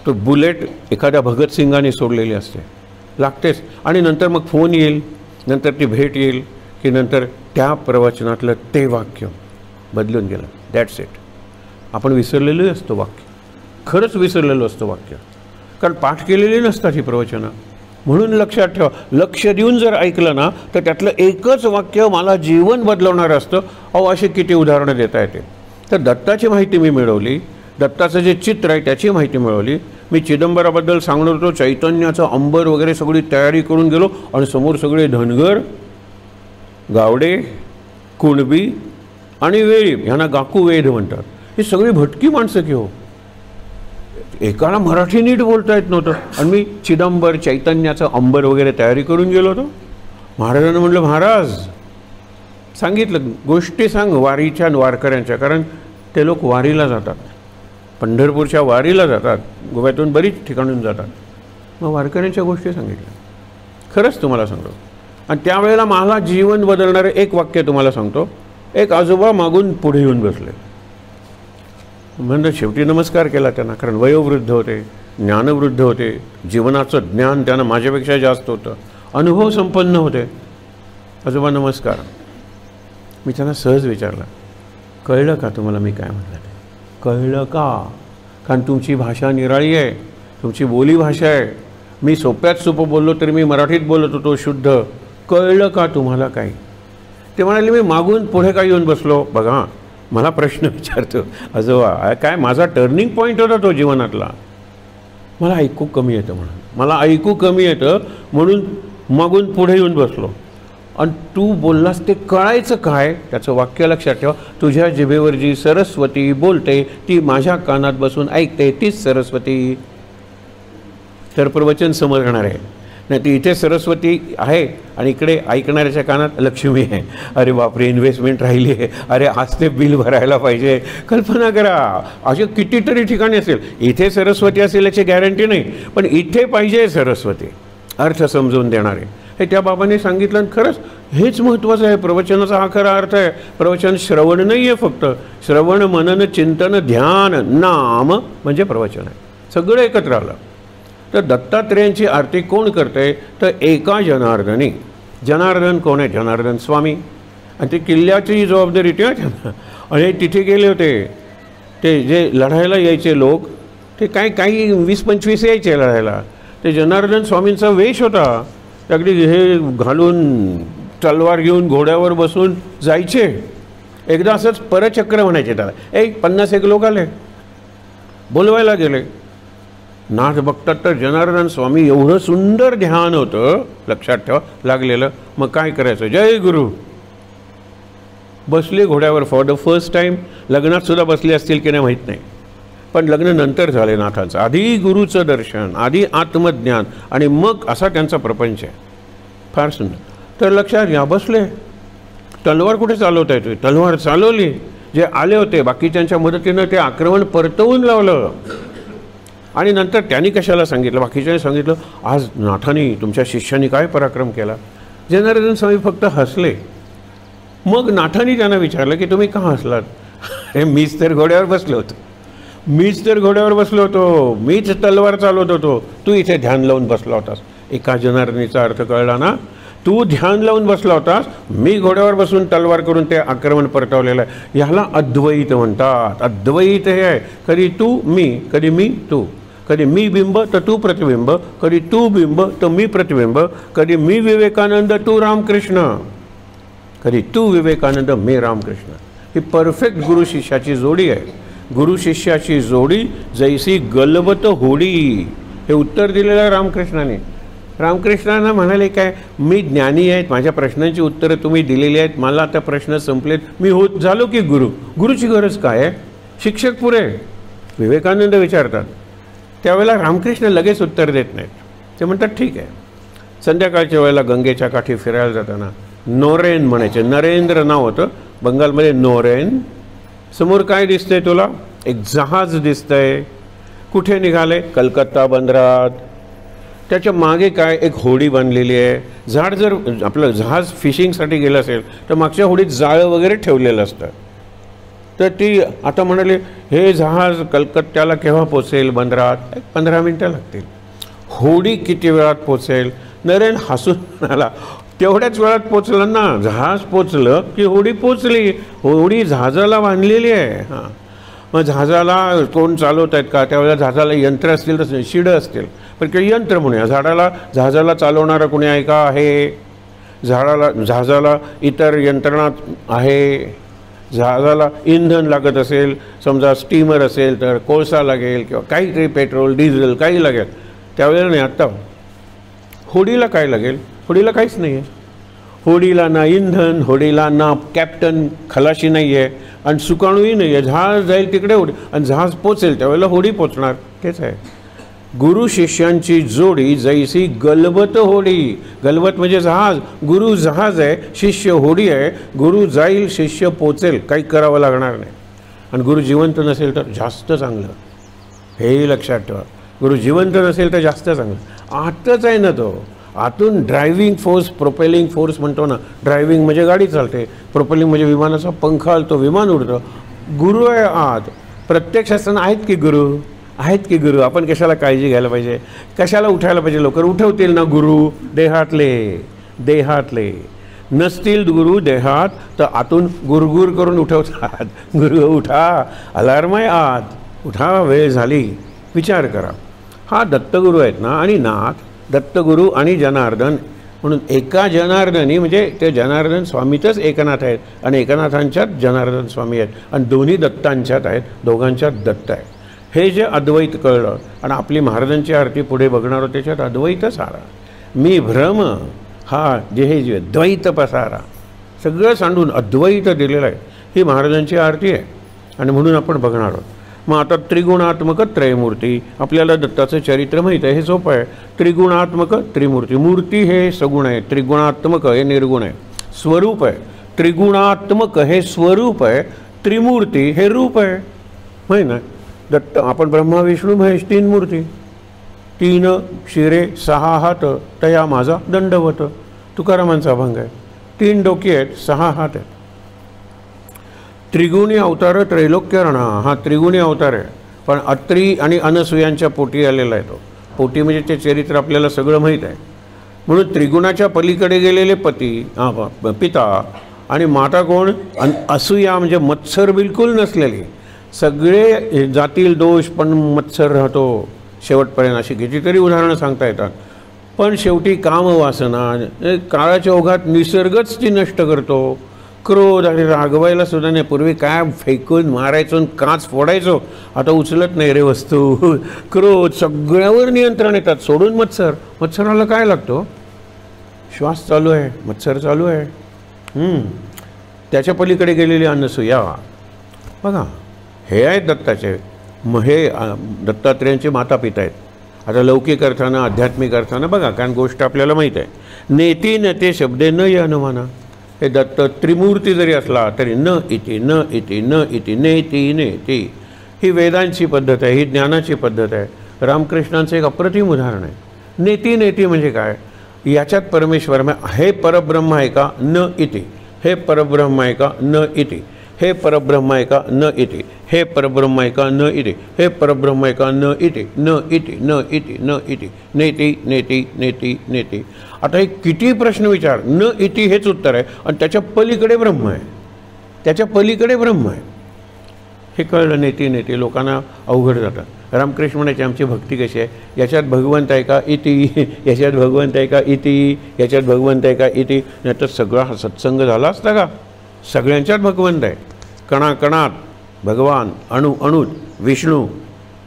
तो बुलेट एखाद्या भगतसिंगाने सोडलेली असते, लागतेच. आणि नंतर मग फोन येईल, नंतर ती भेट येईल की नंतर त्या प्रवचनातलं ते वाक्य बदलून गेलं. That's it. आपण विसरलेलं असतं वाक्य, खरंच विसरलेलं असतं वाक्य, कारण पाठ केलेली नसतात ही प्रवचनं. म्हणून लक्षात ठेवा, लक्ष देऊन जर ऐकलं ना तर त्यातलं एकच वाक्य मला जीवन बदलवणारं असतं. अहो, अशी किती उदाहरणं देता येते. तर दत्ताची माहिती मी मिळवली, दत्ताचं जे चित्र आहे त्याची माहिती मिळवली. मी चिदंबराबद्दल सांगणार होतो, चैतन्याचं अंबर वगैरे सगळी तयारी करून गेलो आणि समोर सगळे धनगर, गावडे, कुणबी आणि वेळी, ह्यांना गाकू वेध म्हणतात. ही सगळी भटकी माणसं की हो. एकाला मराठी नीट बोलता येत नव्हतं आणि मी चिदंबर, चैतन्याचं अंबर वगैरे तयारी करून गेलो होतो. महाराजांना म्हटलं, महाराज सांगितलं गोष्टी सांग वारीच्या वारकऱ्यांच्या, कारण ते लोक वारीला जातात, पंढरपूरच्या वारीला जातात, गोव्यातून बरीच ठिकाणून जातात. मग वारकऱ्यांच्या गोष्टी सांगितल्या. खरंच तुम्हाला सांगतो. आणि त्यावेळेला मला जीवन बदलणारं एक वाक्य तुम्हाला सांगतो. एक आजोबा मागून पुढे येऊन बसले. म्हणजे शेवटी नमस्कार केला त्यांना, कारण वयोवृद्ध होते, ज्ञानवृद्ध होते, जीवनाचं ज्ञान त्यांना माझ्यापेक्षा जास्त होतं, अनुभव संपन्न होते. आजोबा नमस्कार. मी त्यांना सहज विचारलं, कळलं का तुम्हाला मी काय म्हटलं ते? कळलं का? कारण तुमची भाषा निराळी आहे, तुमची बोली भाषा आहे. मी सोप्यात सोपं बोललो तरी मी मराठीत बोलत होतो शुद्ध. कळलं का तुम्हाला काही? ते म्हणाले, मी मागून पुढे काय येऊन बसलो. बघा, मला प्रश्न विचारतो आजोबा, काय माझा टर्निंग पॉईंट होता तो जीवनातला. मला ऐकू कमी येतं म्हणून, मला ऐकू कमी येतं म्हणून मागून पुढे येऊन बसलो. आणि तू बोललास ते कळायचं काय? त्याचं वाक्य लक्षात ठेवा. तुझ्या जिभेवर जी सरस्वती बोलते ती माझ्या कानात बसून ऐकते, तीच सरस्वती. तर प्रवचन समजणार आहे. नाही तर इथे सरस्वती आहे आणि इकडे ऐकणाऱ्याच्या कानात लक्ष्मी आहे. अरे बापरे, इन्व्हेस्टमेंट राहिली आहे, अरे आज ते बिल भरायला पाहिजे. कल्पना करा, असे कितीतरी ठिकाणी असेल. इथे सरस्वती असेल याची गॅरंटी नाही, पण इथे पाहिजे सरस्वती अर्थ समजून देणारे. हे त्या बाबांनी सांगितलं आणि खरंच हेच महत्त्वाचं आहे. प्रवचनाचा हा खरा अर्थ आहे. प्रवचन श्रवण नाही आहे फक्त, श्रवण मनन चिंतन ध्यान नाम म्हणजे प्रवचन आहे. सगळं एकत्र आलं. तर दत्तात्रेयांची आरती कोण करते तर एका जनार्दनी. जनार्दन कोण आहे? जनार्दन स्वामी. आणि ते किल्ल्याची जबाबदारी होती त्यांना. आणि तिथे गेले होते ते जे लढायला यायचे लोक, ते काही 20-25 यायचे लढायला. ते जनार्दन स्वामींचा वेश होता. अगदी हे घालून तलवार घेऊन घोड्यावर बसून जायचे. एकदा असंच परचक्र म्हणायचे त्याला. 50 लोक आले, बोलवायला गेले. नाथ बघतात तर जनार्दन स्वामी एवढं सुंदर ध्यान होतं, लक्षात ठेवा, लागलेलं. मग काय करायचं? जय गुरु. बसले घोड्यावर फॉर द फर्स्ट टाईम. लग्नात सुद्धा बसले असतील की नाही माहीत नाही, पण लग्न नंतर झाले नाथांचं. आधी गुरुचं दर्शन, आधी आत्मज्ञान आणि मग असा त्यांचा प्रपंच आहे. फार सुंदर. तर लक्षात घ्या, बसले. तलवार कुठे चालवता येते? तलवार चालवली. जे आले होते बाकीच्यांच्या मदतीनं ते आक्रमण परतवून लावलं. आणि नंतर त्यांनी कशाला सांगितलं? बाकीच्यांनी सांगितलं, आज नाथांनी तुमच्या शिष्याने काय पराक्रम केला. जनार्दन स्वामी फक्त हसले. मग नाथांनी त्यांना विचारलं की तुम्ही का हसलात? अरे मीच तर घोड्यावर बसलो होतो, मीच तलवार चालवत होतो, तू इथे ध्यान लावून बसला होतास. एका जनार्दनीचा अर्थ कळला ना? तू ध्यान लावून बसला होतास, मी घोड्यावर बसून तलवार करून ते आक्रमण परतवलेलं आहे. ह्याला अद्वैत म्हणतात. अद्वैत हे आहे. कधी तू मी, कधी मी तू, कधी मी बिंब तर तू प्रतिबिंब, कधी तू बिंब तर मी प्रतिबिंब, कधी मी विवेकानंद तू रामकृष्ण, कधी तू विवेकानंद मी रामकृष्ण. ही परफेक्ट गुरु शिष्याची जोडी आहे. गुरु शिष्याची जोडी जैसी गलबत होडी. हे उत्तर दिलेलं आहे रामकृष्णाने. रामकृष्णांना म्हणाले काय, मी ज्ञानी आहेत, माझ्या प्रश्नांची उत्तरं तुम्ही दिलेली आहेत, मला आता प्रश्न संपलेत, मी होत झालो की गुरु. गुरुची गरज काय आहे? शिक्षक पुरे. विवेकानंद विचारतात त्यावेळेला रामकृष्ण लगेच उत्तर देत नाहीत. ते म्हणतात ठीक आहे. संध्याकाळच्या वेळेला गंगेच्या काठी फिरायला जाताना नोरेन म्हणायचे. नरेंद्र नाव होतं बंगालमध्ये. नोरेन, समोर काय दिसतंय तुला? एक जहाज दिसतंय. कुठे निघाले? कलकत्ता बंदरात. त्याच्या मागे काय? एक होडी बांधलेली आहे. जर आपलं जहाज फिशिंगसाठी गेलं असेल तर मागच्या होडीत जाळं वगैरे ठेवलेलं असतं. तर ती आता म्हणाले हे जहाज कलकत्त्याला केव्हा पोचेल बंदरात? 15 मिनटं लागतील. होडी किती वेळात पोचेल? नरेन हसून म्हणाला, तेवढ्याच वेळात पोचलं ना. जहाज पोचलं की होडी पोचली. होडी जहाजाला बांधलेली आहे. हां, मग जहाजाला कोण चालवत आहेत का? त्यावेळेला जहाजाला यंत्र असतील तर शिडं असतील, पण किंवा यंत्र म्हणूया. जहाजाला चालवणारं कोणी आहे का? आहे. जहाजाला इतर यंत्रणा आहे. जहाजाला इंधन लागत असेल, समजा स्टीमर असेल तर कोळसा लागेल किंवा काहीतरी पेट्रोल डिझेल काही लागेल. त्यावेळेला नाही. आत्ता होडीला काय लागेल? होडीला काहीच नाही आहे. होडीला ना इंधन, होडीला ना कॅप्टन, खलाशी नाही आहे आणि सुकाणूही नाही आहे. जहाज जाईल तिकडे होडी आणि जहाज पोचेल त्यावेळेला होडी पोचणार. तेच आहे. गुरु शिष्यांची जोडी जैसी गलबत होडी. गलबत म्हणजे जहाज. गुरु जहाज आहे, शिष्य होडी आहे. गुरु जाईल, शिष्य पोचेल, काही करावं लागणार नाही. आणि गुरु जिवंत नसेल तर जास्त चांगलं. हेही लक्षात ठेवा. गुरु जिवंत नसेल तर जास्त चांगलं. आतच आहे ना तो. आतून ड्रायव्हिंग फोर्स, प्रोपेलिंग फोर्स म्हणतो ना. ड्रायव्हिंग म्हणजे गाडी चालते, प्रोपेलिंग म्हणजे विमानाचा पंखा हलतो, विमान उडतं. गुरु आहे आत. प्रत्यक्ष असताना आहेत की गुरु? आहेत की गुरु? आपण कशाला काळजी घ्यायला पाहिजे? कशाला उठायला पाहिजे? लवकर उठवतील ना गुरु. देहातले नसतील गुरु देहात तर आतून गुरगुर करून उठवतात. गुरु उठा, अलार्म आहे आत, उठा, वेळ झाली. विचार करा. हा दत्तगुरू आहेत ना. आणि नाथ, दत्तगुरू आणि जनार्दन म्हणून एका जनार्दनी म्हणजे ते जनार्दन स्वामीतच एकनाथ आहेत आणि एकनाथांच्यात जनार्दन स्वामी आहेत आणि दोन्ही दत्तांच्यात आहेत, दोघांच्यात दत्त आहे. हे जे अद्वैत कळलं आणि आपली महाराजांची आरती पुढे बघणार होते त्याच्यात अद्वैत सारा. मी भ्रम हा जे द्वैत पसारा सगळं सांडून अद्वैत दिलेलं आहे. ही महाराजांची आरती आहे आणि म्हणून आपण बघणार आहोत. मग आता त्रिगुणात्मक त्रयमूर्ती, आपल्याला दत्ताचं चरित्र माहीत आहे, हे सोपं आहे. त्रिगुणात्मक त्रिमूर्ती, मूर्ती हे सगुण आहे, त्रिगुणात्मक हे निर्गुण आहे, स्वरूप आहे. त्रिगुणात्मक हे स्वरूप आहे, त्रिमूर्ती हे रूप आहे. माहीत ना दत्त, आपण ब्रह्मा विष्णू महेश 3 मूर्ती, 3 शिरे 6 हात, तया माझा दंडवत, तुकारामांचा अभंग आहे. 3 डोकी आहेत, 6 हात आहेत. त्रिगुणी अवतार त्रैलोक्यरणा, हा त्रिगुणी अवतार आहे, पण अत्री आणि अनसूयांच्या पोटी आलेला आहे. तो पोटी म्हणजे ते चरित्र आपल्याला सगळं माहीत आहे. म्हणून त्रिगुणाच्या पलीकडे गेलेले पिता आणि माता कोण? असूया म्हणजे मत्सर बिलकुल नसलेली. सगळे जातील दोष पण मत्सर राहतो शेवटपर्यंत, अशी कितीतरी उदाहरणं सांगता येतात. पण शेवटी कामवासना काळाच्या ओघात निसर्गच ती नष्ट करतो. क्रोध आणि रागवायला सुद्धा नाही, पूर्वी काय फेकून मारायचो आणि काच फोडायचो, आता उचलत नाही रे वस्तू. क्रोध, सगळ्यावर नियंत्रण येतात, सोडून मत्सर. मत्सराला काय लागतो? श्वास चालू आहे, मत्सर चालू आहे. त्याच्या पलीकडे गेलेली अनसूया बघा, हे आहेत दत्ताचे, हे दत्तात्रेयांचे माता पिता आहेत. आता लौकिक अर्थानं आध्यात्मिक अर्थानं बघा, कारण गोष्ट आपल्याला माहीत आहे. नेती नते शब्दे न य अनुमाना, हे दत्त त्रिमूर्ती जरी असला तरी न इति न इति न इति नेती नेती, ही वेदांची पद्धत आहे, ही ज्ञानाची पद्धत आहे. रामकृष्णांचं एक अप्रतिम उदाहरण आहे. नेती नेती म्हणजे काय? याच्यात परमेश्वर हे परब्रह्म आहे का? न इति. हे परब्रह्म आहे का? न इति. हे परब्रह्म आहे का? न इति. हे परब्रह्म आहे का? न इति. हे परब्रह्म आहे का? न इति न इति न इति न इति, नेती नेती नेती नेती. आता हे किती प्रश्न विचार, न इति हेच उत्तर आहे, आणि त्याच्या पलीकडे ब्रह्म आहे, त्याच्या पलीकडे ब्रह्म आहे. हे कळलं नेती नेती लोकांना अवघड जातं. रामकृष्ण म्हणायचे आमची भक्ती कशी आहे, याच्यात भगवंत आहे का? इति. याच्यात भगवंत आहे का? इति. याच्यात भगवंत आहे का? इति. नाही तर सगळा हा सत्संग झाला असता का? सगळ्यांच्यात भगवंत आहे, कणाकणात भगवान, अणु अणूत विष्णू,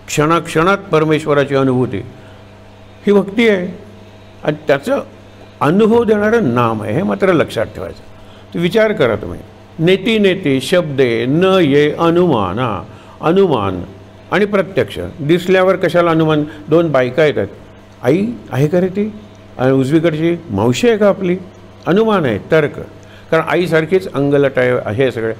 क्षणाक्षणात परमेश्वराची अनुभूती, ही भक्ती आहे. आणि त्याचं अनुभव देणारं नाम आहे, हे मात्र लक्षात ठेवायचं. विचार करा तुम्ही, नेती नेती शब्दे न ये अनुमाना, अनुमान आणि प्रत्यक्ष. दिसल्यावर कशाला अनुमान? 2 बायका येतात, आई आहे का रे ती, आणि उजवीकडची मावशी आहे का आपली? अनुमान आहे, तर्क. कारण आईसारखीच अंगलट आहे, हे सगळे.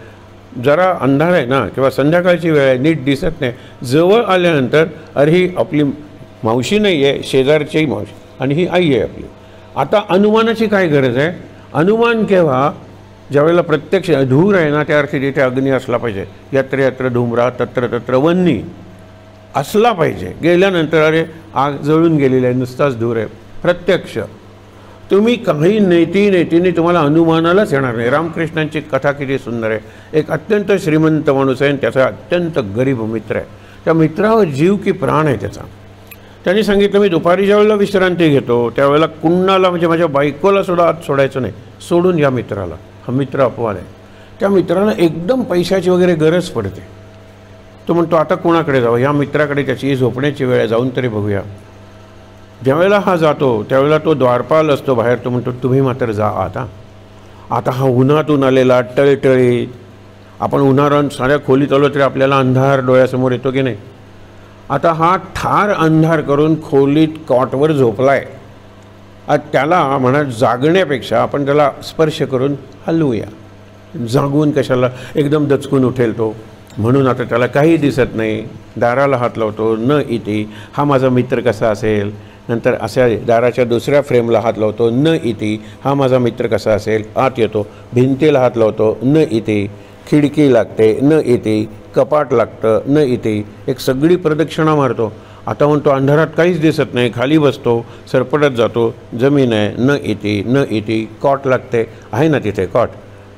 जरा अंधार आहे ना किंवा संध्याकाळची वेळ आहे, नीट दिसत नाही, जवळ आल्यानंतर अरे ही आपली मावशी नाही आहे, शेजारची मावशी, आणि ही आई आहे आपली. आता अनुमानाची काय गरज आहे? अनुमान केव्हा? ज्यावेळेला प्रत्यक्ष धूर आहे ना, त्या अर्थी तिथे अग्नी असला पाहिजे. यत्र यत्र धूम्रा तत्र तत्र वन्नी असला पाहिजे. गेल्यानंतर अरे आग जळून गेलेली आहे, नुसताच धूर आहे. प्रत्यक्ष तुम्ही काही नेती नेतीने तुम्हाला अनुमानालाच येणार नाही. रामकृष्णांची कथा किती सुंदर आहे. एक अत्यंत श्रीमंत माणूस आहे आणि त्याचा अत्यंत गरीब मित्र आहे. त्या मित्रावर जीव की प्राण आहे त्याचा. त्यांनी सांगितलं मी दुपारी ज्यावेळेला विश्रांती घेतो त्यावेळेला कुणाला, म्हणजे माझ्या बायकोला सुद्धा आत सोडायचं नाही, सोडून या मित्राला. हा मित्र अपवाद आहे. त्या मित्राला एकदम पैशाची वगैरे गरज पडते. तो म्हणतो आता कोणाकडे जावं? या मित्राकडे, त्याची झोपण्याची वेळ आहे, जाऊन तरी बघूया. ज्यावेळेला हा जातो त्यावेळेला तो द्वारपाल असतो बाहेर. तो म्हणतो तुम्ही मात्र जा आता. आता हा उन्हातून आलेला टळटळीत, आपण उन्हाळ्यात साऱ्या खोलीत आलो तरी आपल्याला अंधार डोळ्यासमोर येतो की नाही. आता हा ठार अंधार करून खोलीत कॉटवर झोपलाय. त्याला म्हणा जागण्यापेक्षा आपण त्याला स्पर्श करून हलवूया. जागून कशाला, एकदम दचकून उठेल तो. म्हणून आता त्याला काही दिसत नाही, दाराला हात लावतो. न इति, हा माझा मित्र कसा असेल. नंतर अशा दाराच्या दुसऱ्या फ्रेमला हात लावतो. न इति, हा माझा मित्र कसा असेल. आत येतो, भिंतीला हात लावतो. न इति, खिडकी लागते. न इति, कपाट लागतं. न इति, एक सगळी प्रदक्षिणा मारतो. आता म्हणतो अंधारात काहीच दिसत नाही, खाली बसतो, सरपटत जातो. जमीन आहे. न इति न इति, कॉट लागते, आहे ना तिथे कॉट,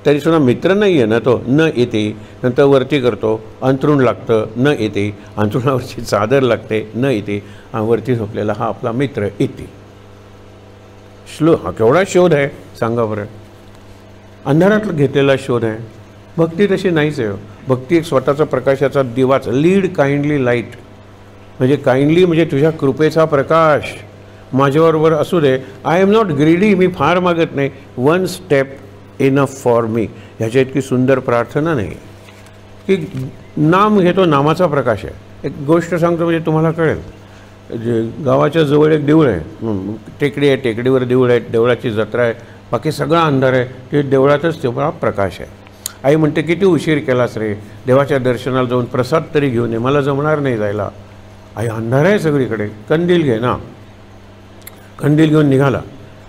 तरीसुद्धा मित्र नाही आहे ना तो. न इति, नंतर वरती करतो, अंथरूण लागतं. न इति, अंथरुणावरची चादर लागते. न इति, वरती झोपलेला हा आपला मित्र. इति. हा केवढा शोध आहे सांगा बरं. अंधारात घेतलेला शोध आहे. भक्ती तशी नाहीच आहे. भक्ती एक स्वतःचा प्रकाशाचा दिवाच, लीड काइंडली लाईट. म्हणजे काइंडली म्हणजे तुझ्या कृपेचा प्रकाश माझ्याबरोबर असू दे. आय एम नॉट ग्रीडी, मी फार मागत नाही. 1 स्टेप इनफ फॉर मी. ह्याच्या इतकी सुंदर प्रार्थना नाही की नाम घेतो, नामाचा प्रकाश आहे. एक गोष्ट सांगतो म्हणजे तुम्हाला कळेल. जे गावाच्या जवळ एक देऊळ आहे, टेकडी आहे, टेकडीवर देऊळ आहे, देवळाची जत्रा आहे, बाकी सगळा अंधार आहे, ते देवळातच तेवढा प्रकाश आहे. आई म्हणते किती उशीर केलास रे, देवाच्या दर्शनाला जाऊन प्रसाद तरी घेऊन ये, मला जमणार नाही जायला. आई अंधार आहे सगळीकडे, कंदील घे ना. कंदील घेऊन निघाला.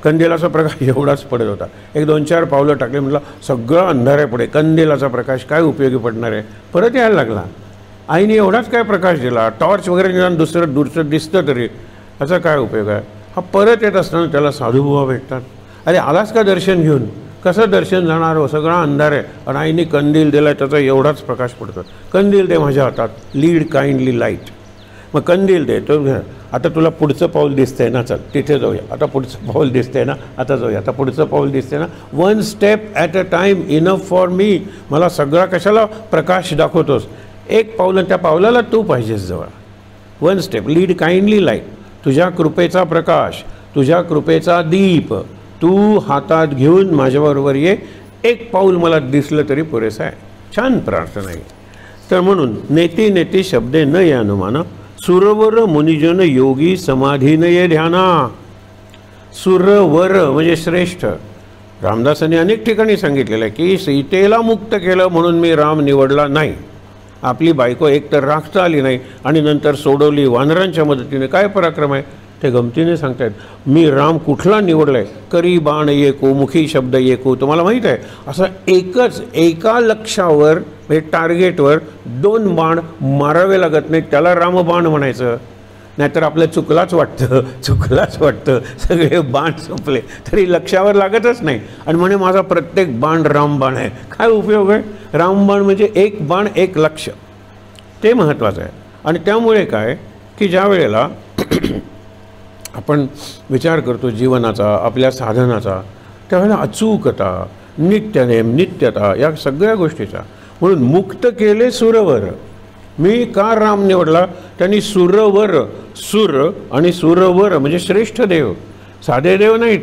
कंदिलाचा प्रकाश एवढाच पडत होता. एक 2-4 पावलं टाकले, म्हटलं सगळं अंधार आहे पुढे, कंदिलाचा प्रकाश काय उपयोगी पडणार आहे. परत यायला लागला. आईने एवढाच काय प्रकाश दिला, टॉर्च वगैरे निदान दुसरं दूरचं दिसतं तरी, याचा काय उपयोग आहे. हा परत येत असताना त्याला साधूबुवा भेटतात. अरे आलास का दर्शन घेऊन, कसं दर्शन जाणार हो, सगळा अंधार आहे. आणि आईने कंदील दिला, त्याचा एवढाच प्रकाश पडतो. कंदील दे माझ्या हातात, लीड काइंडली लाईट. मग कंदील दे, तो आता तुला पुढचं पाऊल दिसतंय ना, चल तिथे जाऊया. आता पुढचं पाऊल दिसतंय ना, आता जाऊया. आता पुढचं पाऊल दिसतंय ना, 1 step at a time enough for me. मला सगळा कशाला प्रकाश दाखवतोस, एक पाऊल आणि त्या पावलाला तू पाहिजेस जवळ. 1 स्टेप, लीड काइंडली लाईट. तुझ्या कृपेचा प्रकाश, तुझ्या कृपेचा दीप तू हातात घेऊन माझ्याबरोबर ये. एक पाऊल मला दिसलं तरी पुरेसं आहे. छान प्रार्थना आहे. तर म्हणून नेती नेती शब्दे न ये अनुमाना, सुरवर मुनिजन योगी समाधीन ये ध्याना. सुरवर म्हणजे श्रेष्ठ. रामदासांनी अनेक ठिकाणी सांगितलेलं आहे की सीतेला मुक्त केलं म्हणून मी राम निवडला नाही. आपली बायको एकतर राखता आली नाही आणि नंतर सोडवली वानरांच्या मदतीने. काय पराक्रम आहे ते गमतीने सांगतायत. मी राम कुठला निवडला आहे, करी बाण येको मुखी शब्द येको. तुम्हाला माहीत आहे असं एकच एका लक्ष्यावर म्हणजे टार्गेटवर 2 बाण मारावे लागत नाही, त्याला रामबाण म्हणायचं. नाहीतर आपलं चुकलाच वाटतं सगळे बाण संपले तरी लक्ष्यावर लागतच नाही आणि म्हणे माझा प्रत्येक बाण रामबाण आहे. काय उपयोग आहे. रामबाण म्हणजे एक बाण एक लक्ष, ते महत्त्वाचं आहे. आणि त्यामुळे काय की ज्या वेळेला आपण विचार करतो जीवनाचा, आपल्या साधनाचा, त्यावेळेला अचूकता, नित्यनेम, नित्यता या सगळ्या गोष्टीचा. म्हणून मुक्त केले सुरवर. मी का राम निवडला, त्यांनी सुरवर, सुर आणि सुरवर म्हणजे श्रेष्ठ देव. साधे देव नाहीत,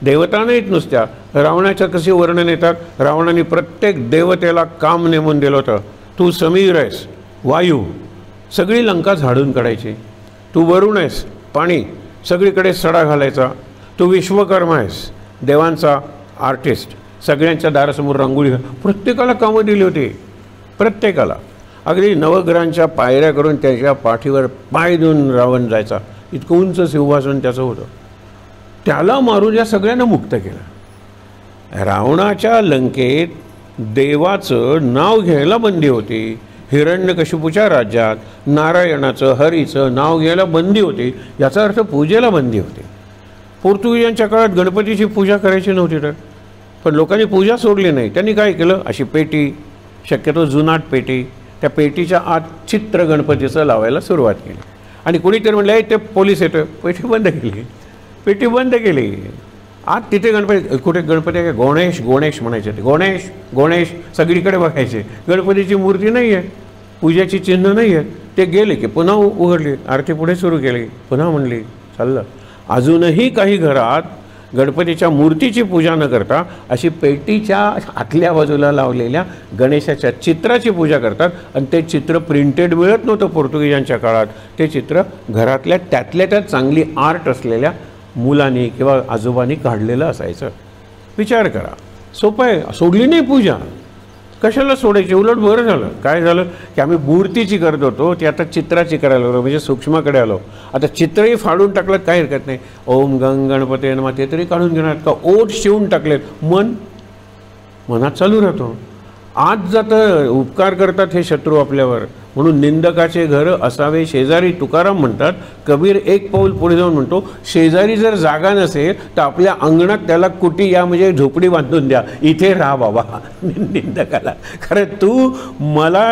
देवता नाहीत नुसत्या. रावणाचं कसे वर्णन येतात, रावणाने प्रत्येक देवतेला काम नेमून दिलं होतं. तू समीर आहेस, वायू, सगळी लंका झाडून काढायची. तू वरुण आहेस, पाणी, सगळीकडे सडा घालायचा. तू विश्वकर्मा आहेस, देवांचा आर्टिस्ट, सगळ्यांच्या दारासमोर रांगोळी. प्रत्येकाला कामं दिली होती, प्रत्येकाला. अगदी नवग्रहांच्या पायऱ्या करून त्याच्या पाठीवर पाय देऊन रावण जायचा, इतकं उंच सिंहासन त्याचं होतं. त्याला मारून या सगळ्यांना मुक्त केलं. रावणाच्या लंकेत देवाचं नाव घ्यायला बंदी होती. हिरण्यकशिपूच्या राज्यात नारायणाचं, हरीचं नाव घ्यायला बंदी होती. याचा अर्थ पूजेला बंदी होती. पोर्तुगीजांच्या काळात गणपतीची पूजा करायची नव्हती तर, पण लोकांनी पूजा सोडली नाही. त्यांनी काय केलं, अशी पेटी, शक्यतो जुनाट पेटी, त्या पेटीच्या आत चित्र गणपतीचं लावायला सुरुवात केली. आणि कोणीतरी म्हणलं ते पोलीस येतं, पेटी बंद केली. पेटी बंद केली. आत तिथे गणपती, कुठे गणपती आहे, गणेश गणेश म्हणायचे ते, गणेश गणेश सगळीकडे बघायचे. गणपतीची मूर्ती नाही आहे, पूजेची चिन्ह नाही आहे. ते गेले की पुन्हा उघडली, आरती पुढे सुरू केली, पुन्हा म्हणली, चाललं. अजूनही काही घरात गणपतीच्या मूर्तीची पूजा न करता अशी पेटीच्या आतल्या बाजूला लावलेल्या गणेशाच्या चित्राची पूजा करतात. आणि ते चित्र प्रिंटेड मिळत नव्हतं पोर्तुगीजांच्या काळात. ते चित्र घरातल्या त्यातल्या त्यात चांगली आर्ट असलेल्या मुलांनी किंवा आजोबांनी काढलेलं असायचं. विचार करा, सोपं आहे. सोडली नाही पूजा, कशाला सोडायची, उलट बरं झालं. काय झालं की आम्ही मूर्तीची करत होतो, ती आता चित्राची करायला लागलो, म्हणजे सूक्ष्माकडे आलो. आता चित्रही फाडून टाकलं काय हरकत नाही. ओम गंग गणपती नमः ते तरी काढून घेणार का. ओठ शिवून टाकलेत, मनात चालू राहतो. आज जातं उपकार करतात हे शत्रू आपल्यावर. म्हणून निंदकाचे घर असावे शेजारी, तुकाराम म्हणतात. कबीर एक पाऊल पुढे जाऊन म्हणतो, शेजारी जर जागा नसेल तर आपल्या अंगणात त्याला कुटी या म्हणजे झोपडी बांधून द्या, इथे राहा बाबा. निंदकाला खरं तू मला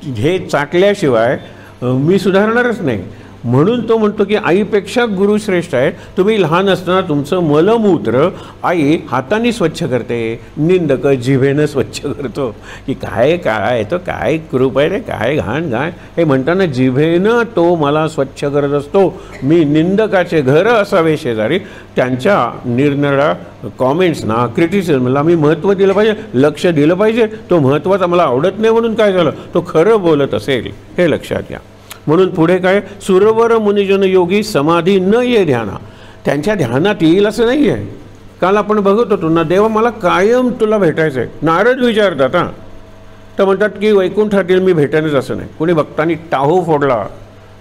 हे चाटल्याशिवाय मी सुधारणारच नाही. म्हणून तो म्हणतो की आईपेक्षा गुरु श्रेष्ठ आहे. तुम्ही लहान असताना तुमचं मलमूत्र आई हाताने स्वच्छ करते, निंदक जिभेनं स्वच्छ करतो. की काय काय तो काय कृपा आहे रे, काय घाण घाण हे म्हणताना जिभेनं तो मला स्वच्छ करत असतो. मी निंदकाचे घर असावे शेजारी, त्यांच्या निरनिराळ्या कॉमेंट्सना क्रिटिसिझमला मी महत्त्व दिलं पाहिजे, लक्ष दिलं पाहिजे. तो महत्त्वाचा मला आवडत नाही म्हणून काय झालं, तो खरं बोलत असेल हे लक्षात घ्या. म्हणून पुढे काय, सुरवर मुनिजन योगी समाधी न ये ध्याना. त्यांच्या ध्यानात येईल असं नाही आहे. काल आपण बघत होतो ना, देवा मला कायम तुला भेटायचं आहे. नारद विचारतात हां, तर म्हणतात की वैकुंठातील मी भेटेनच असं नाही. कोणी भक्तांनी टाहो फोडला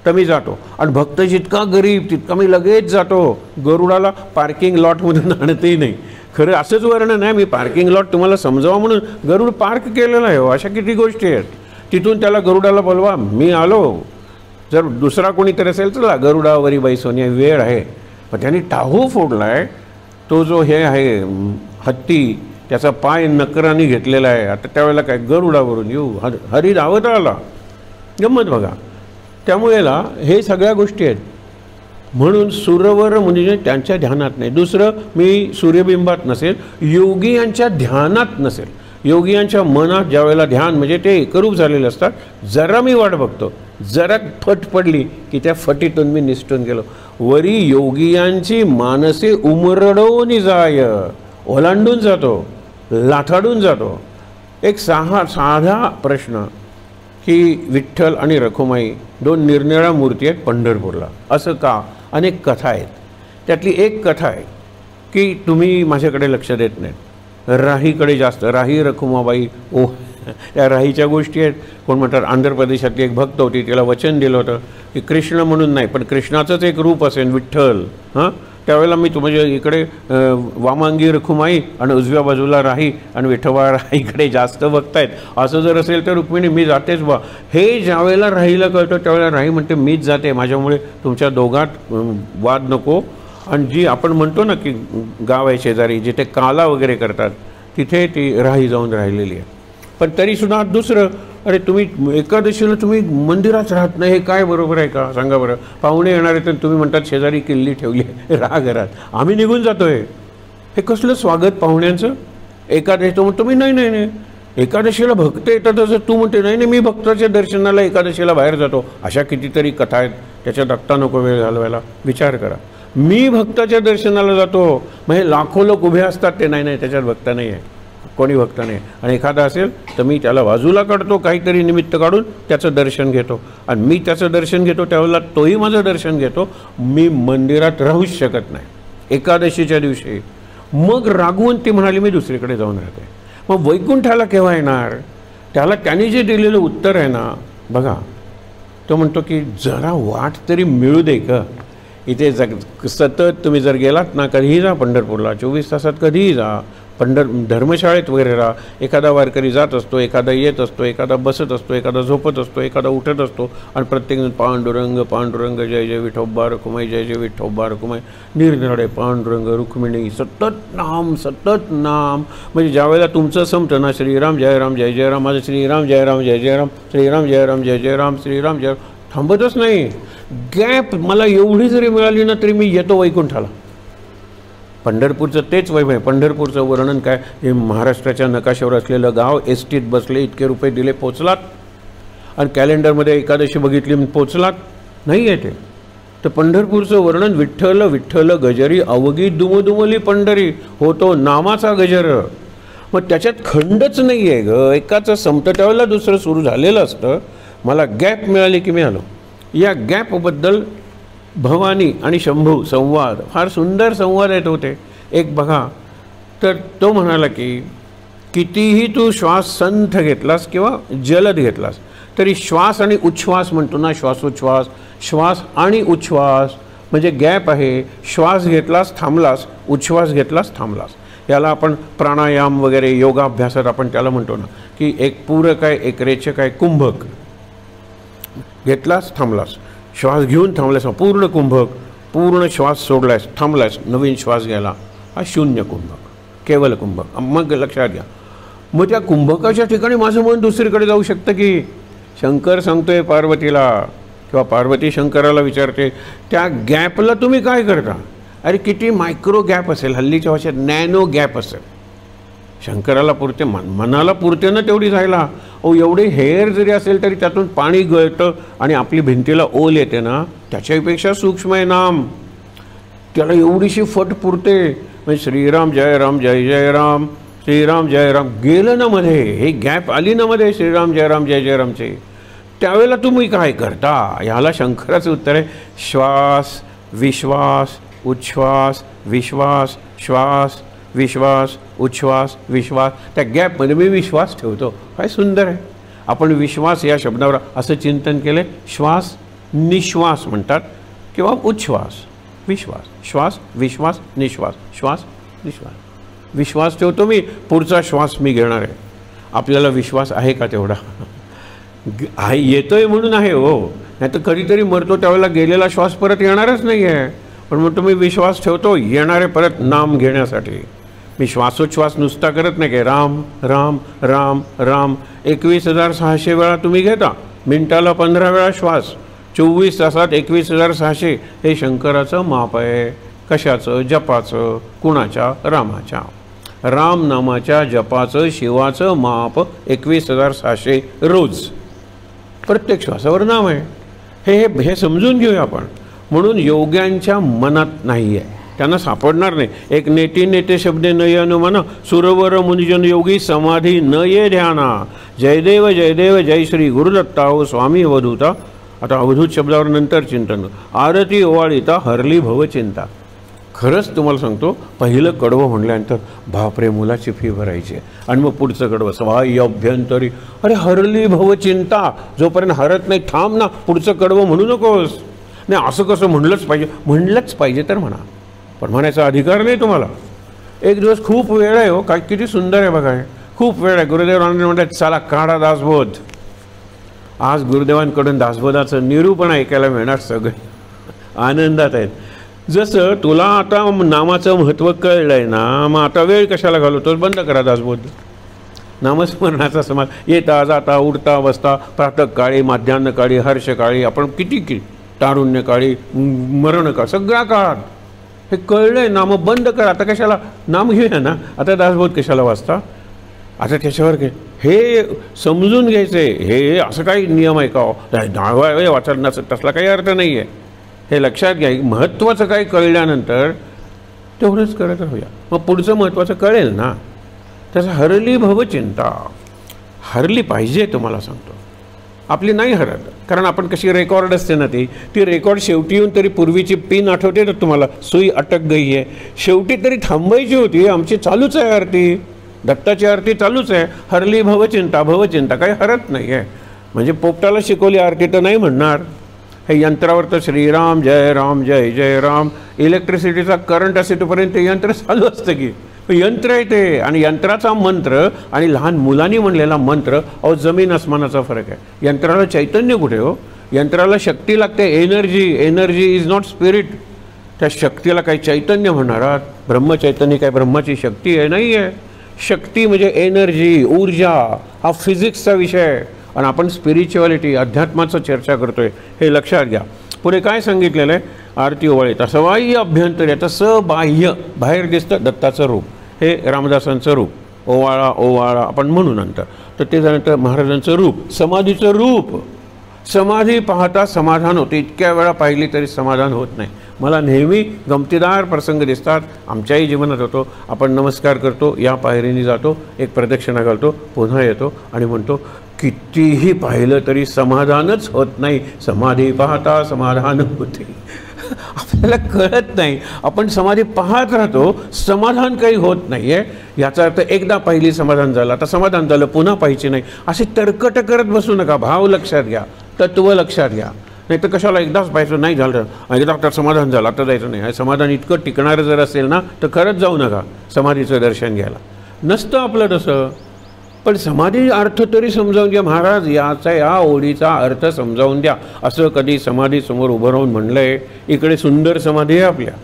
तर मी जातो, आणि भक्त जितका गरीब तितका मी लगेच जातो. गरुडाला पार्किंग लॉटमधून आणतही नाही. खरं असंच वर्णन आहे, मी पार्किंग लॉट तुम्हाला समजावा म्हणून गरुड पार्क केलेला आहे. अशा किती गोष्टी आहेत. तिथून त्याला गरुडाला बोलवा, मी आलो. जर दुसरा कोणीतरी असेल चला गरुडावरी बैसोनी वेळ आहे. पण त्यांनी टाहू फोडला आहे. तो जो हे आहे हत्ती, त्याचा पाय नकराने घेतलेला आहे. आता त्यावेळेला काय गरुडावरून येऊ, हरी धावत आला. गंमत बघा. त्यामुळे हे सगळ्या गोष्टी आहेत. म्हणून सुरवर म्हणजे त्यांच्या ध्यानात नाही. दुसरं, मी सूर्यबिंबात नसेल, योगी यांच्या ध्यानात नसेल. योगी यांच्या मनात ज्या वेळेला ध्यान म्हणजे ते एकरूप झालेले असतात. जरा मी वाट बघतो, जरा फट पडली की त्या फटीतून मी निसटून गेलो. वरी योगियांची मानसे उमरडवून जाय, ओलांडून जातो, लाथाडून जातो. एक साधा प्रश्न की विठ्ठल आणि रखुमाई दोन निरनिराळ्या मूर्ती आहेत पंढरपूरला, असं का? अनेक कथा आहेत. त्यातली एक कथा आहे की तुम्ही माझ्याकडे लक्ष देत नाहीत. राहीकडे जास्त, राही रखुमाबाई त्या राहीच्या गोष्टी आहेत. कोण म्हणतात आंध्र प्रदेशातली एक भक्त होती, तिला वचन दिलं होतं की कृष्ण म्हणून नाही पण कृष्णाचंच एक रूप असेल विठ्ठल. हां, त्यावेळेला मी तुमच्या इकडे वामांगी रखुमाई आणि उजव्या बाजूला राही आणि विठोबा राहीकडे जास्त बघतायत. असं जर असेल तर रुक्मिणी मी जातेच बा. हे ज्यावेळेला राहीला कळतं त्यावेळेला राही म्हणते मीच जाते, माझ्यामुळे तुमच्या दोघात वाद नको. आणि जी आपण म्हणतो ना की गाव आहे शेजारी जिथे काला वगैरे करतात, तिथे ती राही जाऊन राहिलेली आहे. पण तरीसुद्धा दुसरं, अरे तुम्ही एकादशीला तुम्ही मंदिरात राहत नाही, हे काय बरोबर आहे का? सांगा बरं. पाहुणे येणार आहेत आणि तुम्ही म्हणतात शेजारी किल्ली ठेवली आहे, राहा घरात, आम्ही निघून जातो आहे. हे कसलं स्वागत पाहुण्यांचं? एकादशी तो म्हणतो मी नाही नाही नाही, एकादशीला भक्त येतात असं तू म्हणते नाही नाही, मी भक्ताच्या दर्शनाला एकादशीला बाहेर जातो. अशा कितीतरी कथा आहेत. त्याच्यात आत्ता नको वेळ घालवायला. विचार करा, मी भक्ताच्या दर्शनाला जातो, मग हे लाखो लोक उभे असतात ते नाही नाही, त्याच्यात भक्त नाही आहे, कोणी भक्त नाही. आणि एखादा असेल तर मी त्याला बाजूला काढतो, काहीतरी निमित्त काढून त्याचं दर्शन घेतो. आणि मी त्याचं दर्शन घेतो त्यावेळेला तोही माझं दर्शन घेतो. मी मंदिरात राहूच शकत नाही एकादशीच्या दिवशी. मग रागवून ती म्हणाली मी दुसरीकडे जाऊन राहते. मग वैकुंठाला केव्हा येणार? त्याला त्यांनी जे दिलेलं उत्तर आहे ना बघा, तो म्हणतो की जरा वाट तरी मिळू दे का. इथे सतत तुम्ही जर गेलात ना, कधीही जा पंढरपूरला, 24 तासात कधीही जा. धर्मशाळेत वगैरे राहा. एखादा वारकरी जात असतो, एखादा येत असतो, एखादा बसत असतो, एखादा झोपत असतो, एखादा उठत असतो. आणि प्रत्येकजण पांडुरंग पांडुरंग जय जय विठोबा रखुमाई, जय जय विठोबा रखुमाई, निरनिराळे पांडुरंग रुक्मिणी, सतत नाम सतत नाम. म्हणजे ज्यावेळेला तुमचं संपतं ना, श्रीराम जय राम जय जय राम, माझं श्रीराम जय राम जय जय राम, श्रीराम जय राम जय जय राम, श्रीराम जय, थांबतच नाही. गॅप मला एवढी जरी मिळाली ना तरी मी येतो वैकुंठाला. पंढरपूरचं तेच वैभव आहे. पंढरपूरचं वर्णन काय, हे महाराष्ट्राच्या नकाशावर असलेलं गाव, एस टीत बसले, इतके रुपये दिले पोचलात, आणि कॅलेंडरमध्ये एकादशी बघितली पोचलात, नाही आहे ते. तर पंढरपूरचं वर्णन, विठ्ठल विठ्ठल गजरी अवघी दुमदुमली पंढरी, होतो नामाचा गजर. मग त्याच्यात खंडच नाही आहे ग. एकाचं संपतं त्यावेळेला दुसरं सुरू झालेलं असतं. मला गॅप मिळाली की मी आलो. या गॅपबद्दल भवानी आणि शंभू संवाद, फार सुंदर संवाद आहेत होते. एक बघा, तर तो म्हणाला की कितीही तू श्वास संथ घेतलास किंवा जलद घेतलास तरी श्वास आणि उच्छ्वास म्हणतो ना, श्वासोच्छ्वास, श्वास आणि उच्छ्वास म्हणजे गॅप आहे. श्वास घेतलास थांबलास, उच्छ्वास घेतलास थांबलास. याला आपण प्राणायाम वगैरे योगाभ्यासात आपण त्याला म्हणतो ना की एक पूरक आहे, एक रेचक आहे, कुंभक. घेतलास थांबलास, श्वास घेऊन थांबलास, पूर्ण कुंभक. पूर्ण श्वास सोडलास थांबलास, नवीन श्वास घ्यायला, हा शून्य कुंभक, केवल कुंभक. मग लक्षात घ्या, मग त्या कुंभकाच्या ठिकाणी माझं मन दुसरीकडे जाऊ शकतं की. शंकर सांगतोय पार्वतीला किंवा पार्वती शंकराला विचारते, त्या गॅपला तुम्ही काय करता? अरे किती मायक्रो गॅप असेल, हल्लीच्या भाषेत नॅनो गॅप असेल. शंकराला पुरते, मनाला पुरते ना तेवढी जायला. एवढे हेअर जरी असेल तरी त्यातून पाणी गळतं आणि आपली भिंतीला ओल येते ना, त्याच्यापेक्षा सूक्ष्म आहे नाम. त्याला एवढीशी फट पुरते. म्हणजे श्रीराम जय राम जय जय राम, श्रीराम जय राम गेलं ना मध्ये, हे गॅप आली ना मध्ये श्रीराम जय राम जय जय रामचे, त्यावेळेला तुम्ही काय करता? ह्याला शंकराचं उत्तर आहे श्वास विश्वास उच्छ्वास विश्वास श्वास विश्वास उच्छ्वास विश्वास. त्या गॅपमध्ये मी विश्वास ठेवतो. काय सुंदर आहे. आपण विश्वास या शब्दावर असं चिंतन केलं, श्वास निश्वास म्हणतात किंवा उच्छ्वास विश्वास, श्वास विश्वास निश्वास, श्वास निश्वास. विश्वास ठेवतो मी, पुढचा श्वास मी घेणार आहे. आपल्याला विश्वास आहे का तेवढा? आहे, येतोय म्हणून आहे हो, नाही तर कधीतरी मरतो त्यावेळेला गेलेला श्वास परत येणारच नाही आहे. पण मग तुम्ही विश्वास ठेवतो येणारे परत नाम घेण्यासाठी. मी श्वासोच्छ्वास नुसता करत नाही की राम राम राम राम 21,600 वेळा तुम्ही घेता, मिनिटाला 15 वेळा श्वास, 24 तासात 21,600. हे शंकराचं माप आहे. कशाचं? जपाचं. कुणाच्या? रामाच्या. राम नामाच्या जपाचं शिवाचं माप 21,600 रोज. प्रत्येक श्वासावर नाम आहे. हे समजून घेऊया आपण. म्हणून योग्यांच्या मनात नाही आहे, त्यांना सापडणार नाही. एक नेते शब्दे नय अनुमाना, सुरवर मुनिजन योगी समाधी न ये ध्याना. जयदेव जयदेव जय श्री गुरुदत्ता हो स्वामी अवधूता. आता अवधूत शब्दावर नंतर चिंतन. आरती ओवाळीता हरली भवचिंता. खरंच तुम्हाला सांगतो, पहिलं कडवं म्हणल्यानंतर बापरे मुलाची फी भरायची आहे, आणि मग पुढचं कडवं सवाई अभ्यंतरी. अरे हरली भवचिंता, जोपर्यंत हरत नाही थांब ना, पुढचं कडवं म्हणू नकोस. नाही असं कसं म्हणलंच पाहिजे तर म्हणा, पण म्हणायचा अधिकार नाही तुम्हाला. एक दिवस खूप वेळ आहे हो, काय किती सुंदर आहे बघा, खूप वेळ आहे. गुरुदेव आनंद म्हणतात चला काढा दासबोध. आज गुरुदेवांकडून दासबोधाचं निरूपण ऐकायला मिळणार. सगळे आनंदात आहेत. जसं तुला आता नामाचं महत्त्व कळलं आहे ना, मग आता वेळ कशाला घालवतोस? बंद करा दासबोध. नामस्मरणाचा समाज येता जाता उठता बसता, प्रातःकाळी माध्यान्हकाळी हर्षकाळी, आपण किती तारुण्यकाळी मरणकाळ, सगळ्या काळात हे कळलं आहे ना. मग बंद करा. आता कशाला नाम घेऊया ना, आता दासबोध कशाला वाचता? आता त्याच्यावर हे समजून घ्यायचं आहे. हे असं काही नियम आहे का? दहावा वाचन तसला काही अर्थ नाही आहे. हे लक्षात घ्या. महत्त्वाचं काही कळल्यानंतर तेवढंच करत राहूया, मग पुढचं महत्त्वाचं कळेल ना. त्याचं हरली भवचिंता. हरली पाहिजे तुम्हाला सांगतो. आपली नाही हरत, कारण आपण कशी रेकॉर्ड असते ना, ती रेकॉर्ड शेवटी येऊन तरी पूर्वीची पिन आठवते ना तुम्हाला, सुई अटक गई आहे. शेवटी तरी थांबायची होती. आमची चालूच आहे आरती, दत्ताची आरती चालूच आहे. हरली भवचिंता. भवचिंता काही हरत नाही आहे. म्हणजे पोपटाला शिकवली आरती तर नाही म्हणणार. हे यंत्रावर तर श्रीराम जय राम जय जय राम, इलेक्ट्रिसिटीचा करंट असे तोपर्यंत यंत्र चालू असतं की. यंत्र आहे ते, आणि यंत्राचा मंत्र आणि लहान मुलांनी म्हणलेला मंत्र, जमीन आसमानाचा फरक आहे. यंत्राला चैतन्य कुठे हो? यंत्राला शक्ती लागते, energy. Energy is not spirit. त्या शक्तीला काही चैतन्य म्हणणार? ब्रह्मचैतन्य काय ब्रह्माची शक्ती आहे? नाही आहे. शक्ती म्हणजे एनर्जी, ऊर्जा. हा फिजिक्सचा विषय आहे, आणि आपण स्पिरिच्युअलिटी अध्यात्माचं चर्चा करतोय, हे लक्षात घ्या. पुढे काय सांगितलेलं आहे? आरती ओवाळीता सवाई अभ्यंतर. याचं सबाह्य, बाहेर दिसतं दत्ताचं रूप, हे रामदासांचं रूप. ओवाळा ओवाळा आपण म्हणू नंतर. तर ते झाल्यानंतर महाराजांचं रूप, समाधीचं रूप. समाधी पाहता समाधान होते. इतक्या वेळा पाहिली तरी समाधान होत नाही. मला नेहमी गमतीदार प्रसंग दिसतात, आमच्याही जीवनात होतो. आपण नमस्कार करतो, या पायरीने जातो, एक प्रदक्षिणा घालतो, पुन्हा येतो आणि म्हणतो कितीही पाहिलं तरी समाधानच होत नाही. समाधी पाहता समाधान होते. आपल्याला कळत नाही. आपण समाधी पाहत राहतो, समाधान काही होत नाही आहे. याचा अर्थ एकदा पाहिली समाधान झालं, आता समाधान झालं पुन्हा पाहिजे नाही. असे तर्कट करत बसू नका. भाव लक्षात घ्या, तत्व लक्षात घ्या. नाही तर कशाला एकदाच पाहायचं, नाही झालं एकदा आता समाधान झालं आता जायचं नाही. समाधान इतकं टिकणारं जर असेल ना तर खरंच जाऊ नका समाधीचं दर्शन घ्यायला. नसतं आपलं तसं. पण समाधी अर्थ तरी समजावून द्या. महाराज याचा या ओळीचा अर्थ समजावून द्या. असं कधी समाधीसमोर उभं राहून म्हणलं आहे, इकडे सुंदर समाधी आहे आपल्या,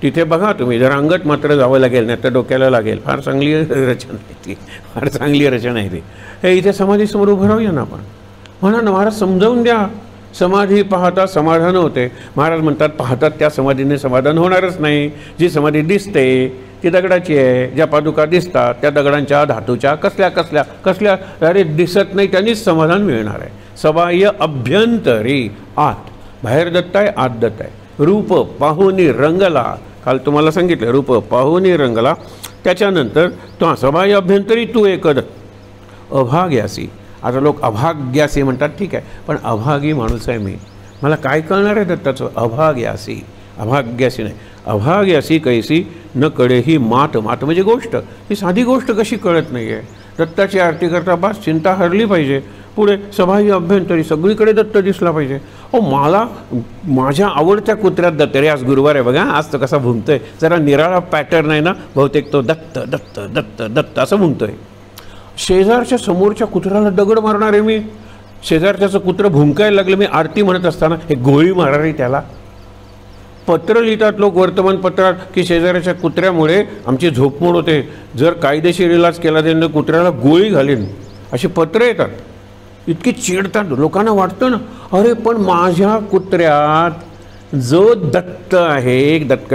तिथे बघा तुम्ही. जर अंगत मात्र जावं लागेल, नाही तर डोक्याला लागेल. फार चांगली रचना आहे ती, फार चांगली रचना आहे ती. हे इथे समाधीसमोर उभं राहूया ना आपण. म्हणा ना महाराज समजावून द्या. समाधी पाहता समाधान होते. महाराज म्हणतात पाहतात त्या समाधीने समाधान होणारच नाही. जी समाधी दिसते ती दगडाची आहे. ज्या पादुका दिसतात त्या दगडांच्या धातूच्या कसल्या कसल्या कसल्या अरे दिसत नाही त्यांनीच समाधान मिळणार आहे. सबाह्य अभ्यंतरी आत, बाहेर दत्त आहे आत दत्त आहे. रूप पाहुनी रंगला, काल तुम्हाला सांगितलं रूप पाहुनी रंगला. त्याच्यानंतर तो सबाह्य अभ्यंतरी तू एक दत्त अभाग्यासी. आता लोक अभाग्यासी म्हणतात, ठीक आहे, पण अभागी माणूस आहे मी, मला काय कळणार आहे दत्ताचं. अभाग्यासी, अभाग्यासी नाही, अभाग्यासी कैसी न कळे ही मात. मात म्हणजे गोष्ट, ही साधी गोष्ट कशी कळत नाही आहे. दत्ताची आरती करता बस चिंता हरली पाहिजे. पुढे सबाह्य अभ्यंतरी सगळीकडे दत्त दिसला पाहिजे. मला माझ्या आवडत्या कुत्र्यात दत्त. रे आज गुरुवार आहे बघा, आज तो कसा भुंकतोय, जरा निराळा पॅटर्न आहे ना, बहुतेक तो दत्त दत्त दत्त दत्त असं भुंकतोय. शेजारच्या समोरच्या कुत्र्याला दगड मारणार आहे मी. शेजारच्याचं कुत्रं भुंकायला लागलं, मी आरती म्हणत असताना हे गोळी मारणार आहे त्याला. पत्र लिहितात लोक वर्तमानपत्रात की शेजाऱ्याच्या कुत्र्यामुळे आमची झोपमोड होते, जर कायदेशीर इलाज केला त्याने कुत्र्याला गोळी घालीन, अशी पत्र येतात. इतकी चिडतात. लोकांना वाटतं ना, अरे पण माझ्या कुत्र्यात जो दत्त आहे, दत्त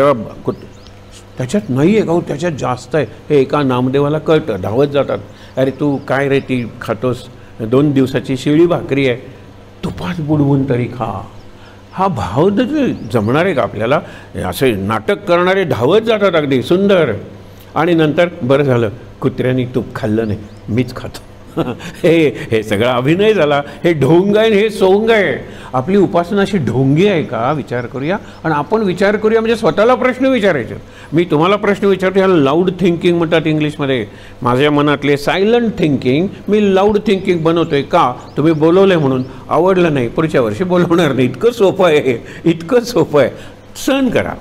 त्याच्यात नाही आहे का, त्याच्यात जास्त आहे. हे एका नामदेवाला कळतं, धावत जातात. अरे तू काय रे ती खातोस, 2 दिवसाची शिळी भाकरी आहे, तुपात बुडवून तरी खा. हा भाव जमणार आहे का आपल्याला. असे नाटक करणारे धावत जातात अगदी सुंदर. आणि नंतर बरं झालं कुत्र्याने तूप खाल्लं नाही, मीच खातो. हे सगळा अभिनय झाला. हे ढोंग आहे, हे सोंग आहे. आपली उपासना अशी ढोंगी आहे का, विचार करूया. आणि आपण विचार करूया म्हणजे स्वतःला प्रश्न विचारायचे. मी तुम्हाला प्रश्न विचारतो, ह्याला लाऊड थिंकिंग म्हणतात इंग्लिशमध्ये. माझ्या मनातले सायलंट थिंकिंग मी लाऊड थिंकिंग बनवतोय का, तुम्ही बोलवलंय म्हणून. आवडलं नाही पुढच्या वर्षी बोलवणार नाही. इतकं सोपं आहे, इतकं सोपं आहे. सहन करा.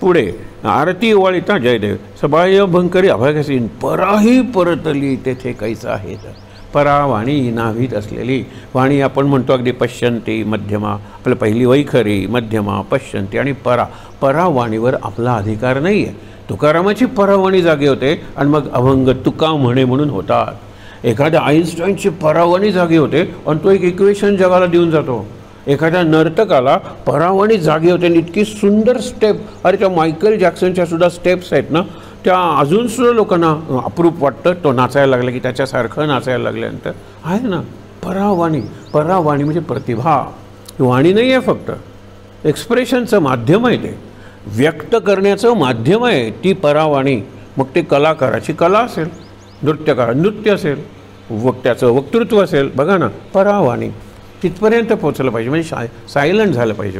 पुढे आरती ओवाळीता जयदेव सबाह्य भंकरी अभाग्यासी पराही परतली तेथे कैसा आहे. परा वाणी नाभीत असलेली वाणी आपण म्हणतो अगदी पश्यंती मध्यमा, आपलं पहिली वैखरी मध्यमा पश्यंती आणि परा. परा वाणीवर आपला अधिकार नाही आहे. तुकारामाची परावाणी जागे होते आणि मग अभंग तुका म्हणे म्हणून होतात. एखाद्या आईन्स्टाईनची परावाणी जागे होते आणि तो एक इक्वेशन जगाला देऊन जातो. एखाद्या नर्तकाला परावाणी जागी होते आणि इतकी सुंदर स्टेप, अरे त्या मायकल जॅक्सनच्या सुद्धा स्टेप्स आहेत ना, त्या अजूनसुद्धा लोकांना अप्रूप वाटतं. तो नाचायला लागला की त्याच्यासारखं नाचायला लागल्यानंतर आहे ना परावाणी. परावाणी म्हणजे प्रतिभा. वाणी नाही आहे, फक्त एक्सप्रेशनचं माध्यम आहे, ते व्यक्त करण्याचं माध्यम आहे ती परावाणी. मग ते कलाकाराची कला असेल, नृत्यकार नृत्य असेल, वक्त्याचं वक्तृत्व असेल. बघा ना परावाणी तिथपर्यंत पोचलं पाहिजे, म्हणजे सायलंट झालं पाहिजे.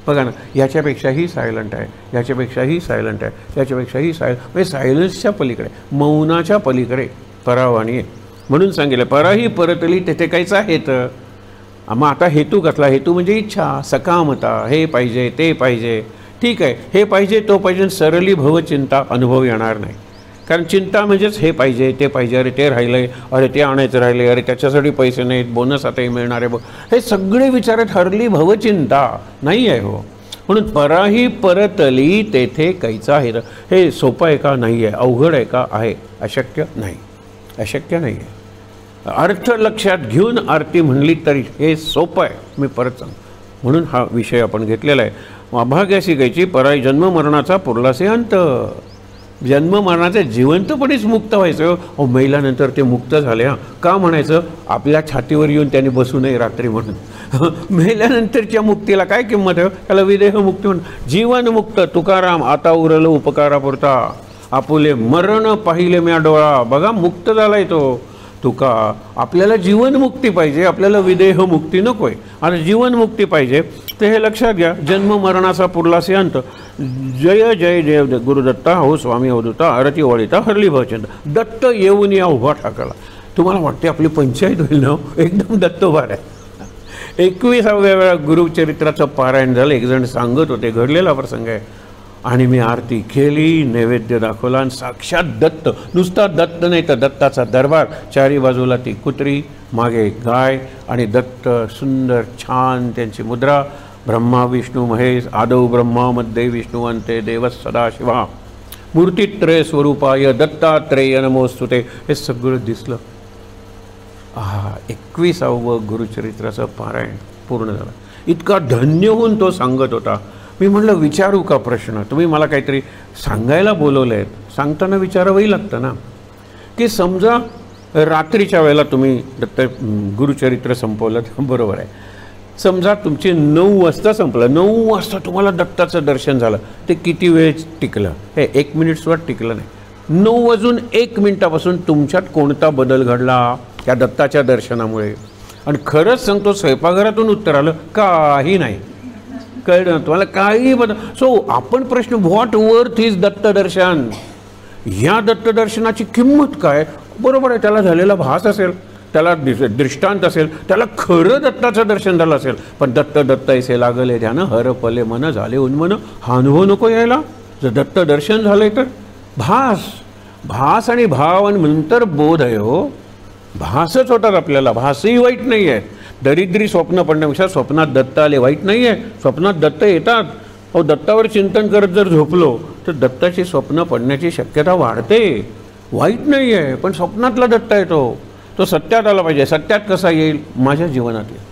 बघा ना, याच्यापेक्षाही सायलंट आहे, याच्यापेक्षाही सायलंट आहे, याच्यापेक्षाही म्हणजे सायलन्सच्या पलीकडे, मौनाच्या पलीकडे परावाणी आहे. म्हणून सांगितलं पराही परतली तेथे काहीचा हेत. मग आता हेतू कसला. हेतू म्हणजे इच्छा, सकामता, हे पाहिजे ते पाहिजे. ठीक आहे, हे पाहिजे तो पाहिजे, सरली भवचिंता अनुभव येणार नाही. कारण चिंता म्हणजेच हे पाहिजे ते पाहिजे, अरे ते राहिलं आहे, अरे ते आणायचं राहिले, अरे त्याच्यासाठी पैसे नाहीत, बोनस आताही मिळणार आहे बघ, हे सगळे विचारात हरली भवचिंता नाही आहे. हो, म्हणून पराही परतली तेथे कैचा आहे. हे सोपं आहे का, नाही आहे. अवघड आहे का, आहे. अशक्य नाही, अशक्य नाही आहे. अर्थ लक्षात घेऊन आरती म्हणली तरी हे सोपं आहे. मी परत सांग म्हणून हा विषय आपण घेतलेला आहे. अभाग्यासी गायची पराई जन्म मरणाचा पुरलासे अंत. जन्म मरणाचे जिवंतपणेच मुक्त व्हायचं. हो, महिलानंतर ते मुक्त झाले. हां, का म्हणायचं, आपल्या छातीवर येऊन त्यांनी बसू नये रात्री म्हणून. महिल्यानंतरच्या मुक्तीला काय किंमत आहे, त्याला विदेह मुक्ती म्हणून. जीवनमुक्त तुकाराम आता उरलं उपकारापुरता, आपुले मरण पाहिले म्या डोळा. बघा, मुक्त झालाय तो तुका. आपल्याला जीवनमुक्ती पाहिजे, आपल्याला विदेह मुक्ती नको आहे. आता जीवनमुक्ती पाहिजे तर हे लक्षात घ्या, जन्म मरणाचा पुरलासे अंत. जय जय जय गुरुदत्ता हो स्वामी अवधूता आरती ओवाळीता हरली भवचिंता. दत्त येऊन या उभा ठाकला. तुम्हाला वाटते आपली पंचायत होईल ना, एकदम दत्तोभार आहे. 21व्या वेळा गुरुचरित्राचं पारायण झालं. एक जण सांगत होते, घडलेला प्रसंग आहे. आणि मी आरती केली, नैवेद्य दाखवला आणि साक्षात दत्त, नुसता दत्त नाही तर दत्ताचा दरबार. चारी बाजूला ती कुत्री, मागे गाय आणि दत्त. सुंदर छान त्यांची मुद्रा. ब्रह्मा विष्णू महेश, आदौ ब्रह्मा मध्ये विष्णू अंते देवः सदाशिवा, मूर्तित्रय स्वरूपाय दत्तात्रेय नमोस्तुते. हे सगळं दिसलं. 21वं गुरुचरित्राचं पारायण पूर्ण झाला. इतका धन्य होऊन तो सांगत होता. मी म्हटलं विचारू का प्रश्न, तुम्ही मला काहीतरी सांगायला बोलवलं आहे, सांगताना विचारावंही लागतं ना. की समजा रात्रीच्या वेळेला तुम्ही दत्त गुरुचरित्र संपवलं, बरोबर आहे. समजा तुमचे 9 वाजता संपलं, 9 वाजता तुम्हाला दत्ताचं दर्शन झालं, ते किती वेळ टिकलं? हे 1 मिनिटसुद्धा टिकलं नाही. 9 वाजून 1 मिनिटापासून तुमच्यात कोणता बदल घडला त्या दत्ताच्या दर्शनामुळे? आणि खरंच सांगतो, स्वयंपाकघरातून उत्तर आलं काही नाही, कळलं तुम्हाला काही बदल. सो आपण प्रश्न, व्हॉट वर्थ इज दत्तदर्शन? ह्या दत्तदर्शनाची किंमत काय? बरोबर आहे, त्याला झालेला भास असेल, त्याला दृष्टांत असेल, त्याला खरं दत्ताचं दर्शन झालं असेल, पण दत्त दत्त ऐसे लागले ध्यान हरपले मन झाले उन्मन, हा अनुभव नको यायला? जर दत्त दर्शन झालंय तर भास आणि भाव आणि नंतर बोध आहे. हो, भासच होतात आपल्याला, भासही वाईट नाही आहे. दरिद्री स्वप्न पडण्यापेक्षा स्वप्नात दत्त आले वाईट नाही आहे. स्वप्नात दत्त येतात. अहो, दत्तावर चिंतन करत जर झोपलो तर दत्ताची स्वप्न पडण्याची शक्यता वाढते, वाईट नाही आहे. पण स्वप्नातला दत्त येतो, तो सत्यात आला पाहिजे. सत्यात कसा येईल? माझ्या जीवनात येईल.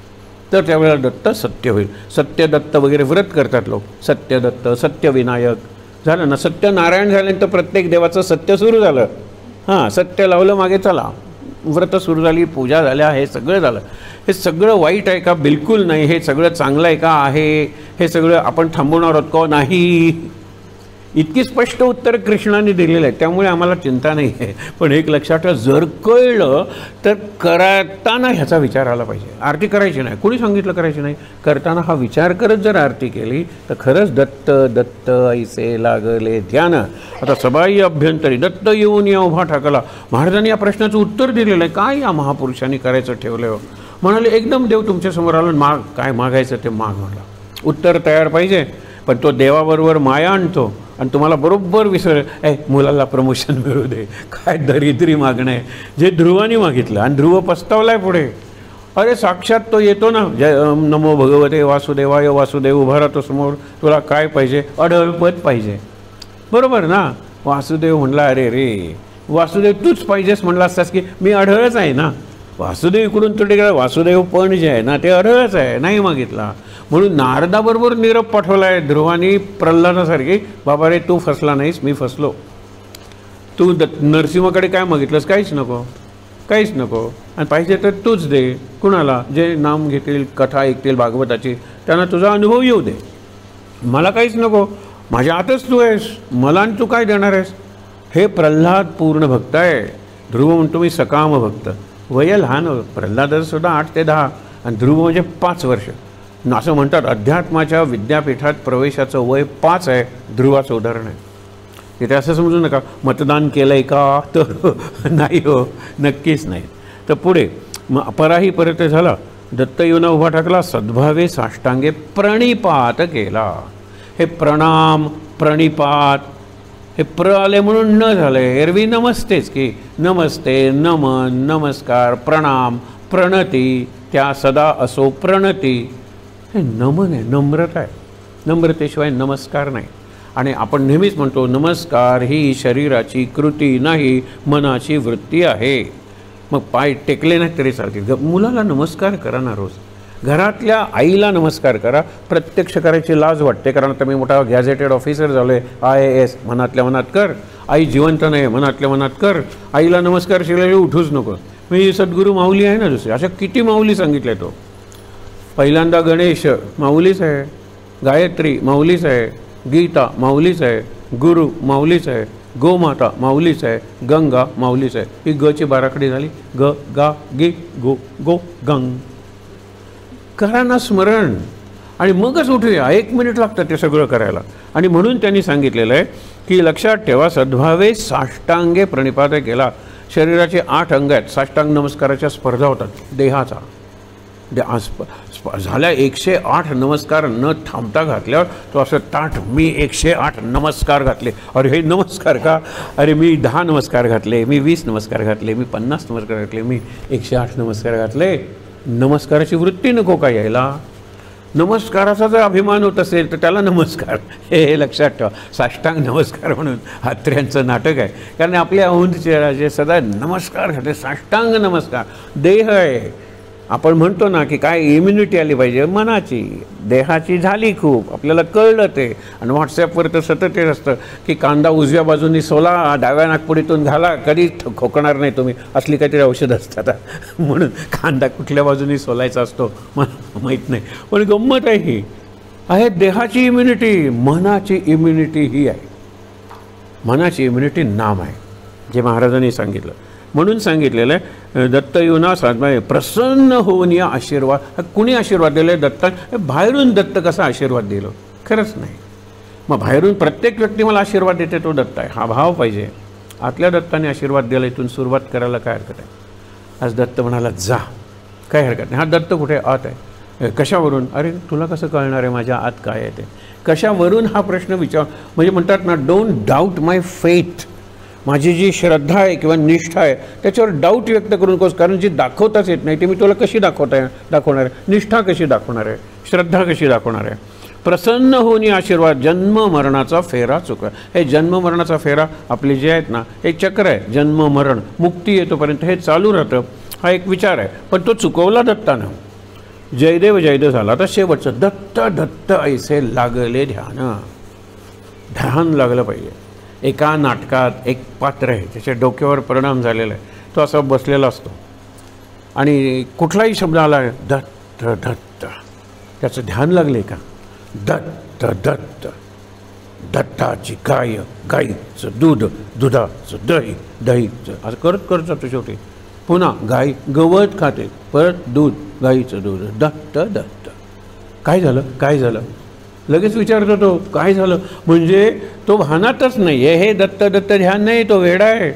तर त्यावेळेला दत्त सत्य होईल. सत्यदत्त वगैरे व्रत करतात लोक, सत्यदत्त, सत्यविनायक झालं ना. सत्यनारायण झाल्यानंतर प्रत्येक देवाचं सत्य सुरू झालं. हां, सत्य लावलं मागे, चला व्रत सुरू झाली, पूजा झाल्या, हे सगळं झालं. हे सगळं वाईट आहे का? बिलकुल नाही. हे सगळं चांगलं आहे का? आहे. हे सगळं आपण थांबवणार आहोत का? नाही. इतकी स्पष्ट उत्तर कृष्णाने दिलेलं आहे, त्यामुळे आम्हाला चिंता नाही आहे. पण एक लक्षात ठेवा, जर कळलं तर करताना ह्याचा विचार आला पाहिजे. आरती करायची नाही, कोणी सांगितलं करायची नाही? करताना हा विचार करत जर आरती केली तर खरंच दत्त दत्त ऐसे लागले ध्यान. आता सबाई अभ्यंतरी दत्त येऊन या उभा ठाकला. महाराजांनी या प्रश्नाचं उत्तर दिलेलं आहे. काय या महापुरुषांनी करायचं ठेवलं? म्हणाले, एकदम देव तुमच्यासमोर आलं, माग, काय मागायचं ते माग. म्हणला उत्तर तयार पाहिजे, पण तो देवाबरोबर माया आणतो आणि तुम्हाला बरोबर मुलाला प्रमोशन मिळू दे. काय दरिद्री मागणं आहे, जे ध्रुवानी मागितलं आणि ध्रुव पस्तावलाय पुढे. अरे साक्षात तो येतो ना, जय नमो भगवते वासुदेवाय, वासुदेव उभा राहतो समोर, तुला काय पाहिजे? अढळपद पाहिजे, बरोबर ना. वासुदेव म्हणला, अरे रे वासुदेव तूच पाहिजेस म्हणला असतास की मी अढळच आहे ना. वासुदेव इकडून तुझे वासुदेव पण जे आहे ना ते अढळच आहे, नाही मागितला. म्हणून नारदाबरोबर निरोप पाठवला आहे ध्रुवानी प्रल्हादासारखी, बाबा रे तू फसला नाहीस, मी फसलो. तू नरसिंहाकडे काय मागितलंस? काहीच नको, काहीच नको. आणि पाहिजे तर तूच दे. कुणाला? जे नाम घेतील, कथा ऐकतील भागवताची, त्यांना तुझा अनुभव येऊ दे. मला काहीच नको, माझ्या आतच तू आहेस, मला आणि तू काय देणार आहेस? हे प्रल्हाद पूर्ण भक्त आहे. ध्रुव म्हणतो मी सकाम भक्त. वय लहान, प्रल्हादासुद्धा 8 ते 10 आणि ध्रुव म्हणजे 5 वर्ष. असं म्हणतात अध्यात्माच्या विद्यापीठात प्रवेशाचं वय 5 आहे. ध्रुवाचं उदाहरण आहे. तिथे असं समजू नका मतदान केलं आहे का, तर नाही हो, नक्कीच नाही. तर पुढे मग पराही परत झाला. दत्त येऊन उभा टाकला, सद्भावे साष्टांगे प्रणिपात केला. हे प्रणाम प्रणिपात, हे प्र आले म्हणून न झालं. एरवी नमस्तेच की, नमस्ते, नमन, नमस्कार, प्रणाम, प्रणती, त्या सदा असो प्रणती. हे नमन आहे, नम्रता आहे. नम्रतेशिवाय नमस्कार नाही. आणि आपण नेहमीच म्हणतो नमस्कार ही शरीराची कृती नाही, मनाची वृत्ती आहे. मग पाय टेकले नाही तरी चालतील. मुलाला नमस्कार करा ना रोज. घरातल्या आईला नमस्कार करा. प्रत्यक्ष करायची लाज वाटते, कारण आता मी मोठा गॅझेटेड ऑफिसर झालो आहे, IAS. मनातल्या मनात कर. आई जिवंत नाही, मनातल्या मनात कर. आईला नमस्कार शिकल्याशिवाय उठूच नको. मी सद्गुरू माऊली आहे ना दुसरी, अशा किती माऊली सांगितल्या. तो पहिल्यांदा गणेश माऊलीच आहे, गायत्री माऊलीच आहे, गीता माऊलीच आहे, गुरु माऊलीच आहे, गोमाता माऊलीच आहे, गंगा माऊलीच आहे. ही गची बाराखडी झाली. ग गा गी गो गो गंग. करा ना स्मरण आणि मगच उठूया. 1 मिनिट लागतं ते सगळं करायला. आणि म्हणून त्यांनी सांगितलेलं आहे की लक्षात ठेवा, सद्भावे साष्टांगे प्रणिपात केला. शरीराचे 8 अंग आहेत. साष्टांग नमस्काराच्या स्पर्धा होतात देहाचा. झाल्या 108 नमस्कार न थांबता घातल्यावर तो असं ताठ, मी 108 नमस्कार घातले. अरे हे नमस्कार का? अरे मी 10 नमस्कार घातले, मी 20 नमस्कार घातले, मी 50 नमस्कार घातले, मी 108 नमस्कार घातले. नमस्काराची वृत्ती नको का यायला? नमस्काराचा जर अभिमान होत असेल तर त्याला नमस्कार, हे लक्षात ठेवा. साष्टांग नमस्कार म्हणून अत्र्यांचं नाटक आहे. कारण आपल्या औंध चेहरा जे सदा नमस्कार घातले, साष्टांग नमस्कार. देह आहे, आपण म्हणतो ना की काय इम्युनिटी आली पाहिजे मनाची, देहाची झाली खूप, आपल्याला कळलं ते. आणि व्हॉट्सॲपवर तर सतत ते असतं की कांदा उजव्या बाजूनी सोला, डाव्या नागपुडीतून घाला, कधी खोकणार नाही तुम्ही, असली काहीतरी औषध असतात. म्हणून कांदा कुठल्या बाजूनी सोलायचा असतो मला माहीत नाही, पण गंमत आहे ही आहे देहाची इम्युनिटी. मनाची इम्युनिटी ही आहे, मनाची इम्युनिटी नाम आहे, जे महाराजांनी सांगितलं. म्हणून सांगितलेलं आहे दत्त येऊना साधमाय प्रसन्न होऊन या आशीर्वाद. कुणी आशीर्वाद दिले? दत्ता. बाहेरून दत्त कसा आशीर्वाद दिलो? खरंच नाही. मग बाहेरून प्रत्येक व्यक्ती मला आशीर्वाद देते तो दत्त आहे, हा भाव पाहिजे. आतल्या दत्ताने आशीर्वाद दिला, इथून सुरुवात करायला काय हरकत आहे? आज दत्त म्हणाला जा, काय हरकत नाही. हा दत्त कुठे? आत आहे. कशावरून? अरे तुला कसं कळणार आहे माझ्या आत काय आहे ते? कशावरून हा प्रश्न विचार, म्हणजे म्हणतात ना डोंट डाऊट माय फेथ. माझी जी श्रद्धा आहे किंवा निष्ठा आहे त्याच्यावर डाऊट व्यक्त करू नकोस, कारण जी दाखवताच येत नाही ते मी तुला कशी दाखवणार आहे? निष्ठा कशी दाखवणार आहे? श्रद्धा कशी दाखवणार आहे? प्रसन्न होऊन आशीर्वाद. जन्म मरणाचा फेरा चुका. हे जन्म मरणाचा फेरा आपले जे आहेत ना हे चक्र आहे, जन्म मरण मुक्ती येतोपर्यंत हे चालू राहतं. हा एक विचार आहे, पण तो चुकवला दत्तानं. जयदेव जयदेव झाला. आता शेवटचं दत्त दत्त ऐसे लागले ध्यान. ध्यान लागलं पाहिजे. एका नाटकात एक पात्र आहे, त्याच्या डोक्यावर परिणाम झालेला आहे, तो असा बसलेला असतो आणि कुठलाही शब्द आला दत्त दत्त, त्याचं ध्यान लागले का? दत्त दत्त, दत्ताची गाय, गाईचं दूध, दुधाचं दही, दहीचं असं करत करत जातो. शेवटी पुन्हा गाई गवत खाते, परत दूध, गाईचं दूध, दत्त दत्त. काय झालं? काय झालं? लगेच विचारतो तो काय झालं, म्हणजे तो भानातच नाही आहे. हे दत्त दत्त ध्यान नाही, तो वेडा आहे.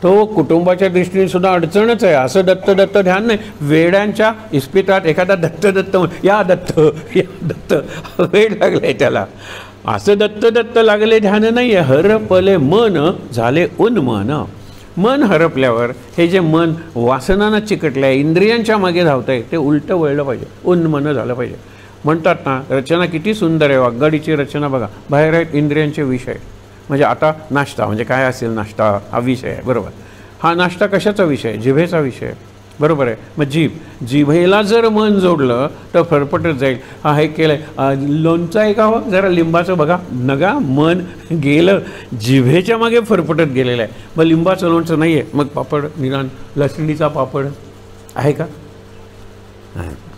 तो कुटुंबाच्या दृष्टीने सुद्धा अडचणच आहे. असं दत्त दत्त ध्यान नाही. वेड्यांच्या इस्पितात एखादा दत्त दत्त या दत्त या दत्त, वेड लागले त्याला. असं दत्त दत्त लागले ध्यान नाही आहे. हरपले मन झाले उन्मन. मन हरपल्यावर हे जे मन वासनानं चिकटलं आहे, इंद्रियांच्या मागे धावतं आहे, ते उलटं वळलं पाहिजे, उन्मन झालं पाहिजे. म्हणतात ना रचना किती सुंदर आहे. वाग्गाडीची रचना बघा. बाहेर आहेत इंद्रियांचे विषय, म्हणजे आता नाश्ता म्हणजे काय असेल? नाश्ता हा विषय आहे, बरोबर. हा नाश्ता कशाचा विषय? जिभेचा विषय, बरोबर आहे. मग जिभेला जर मन जोडलं तर फरफटत जाईल. हा हे केलं आहे लोणचं आहे का? हो जरा लिंबाचं बघा. नगा मन गेलं जिभेच्या मागे फरफटत गेलेलं आहे. मग लिंबाचं लोणचं नाही आहे, मग पापड निदान लसणीचा पापड आहे का?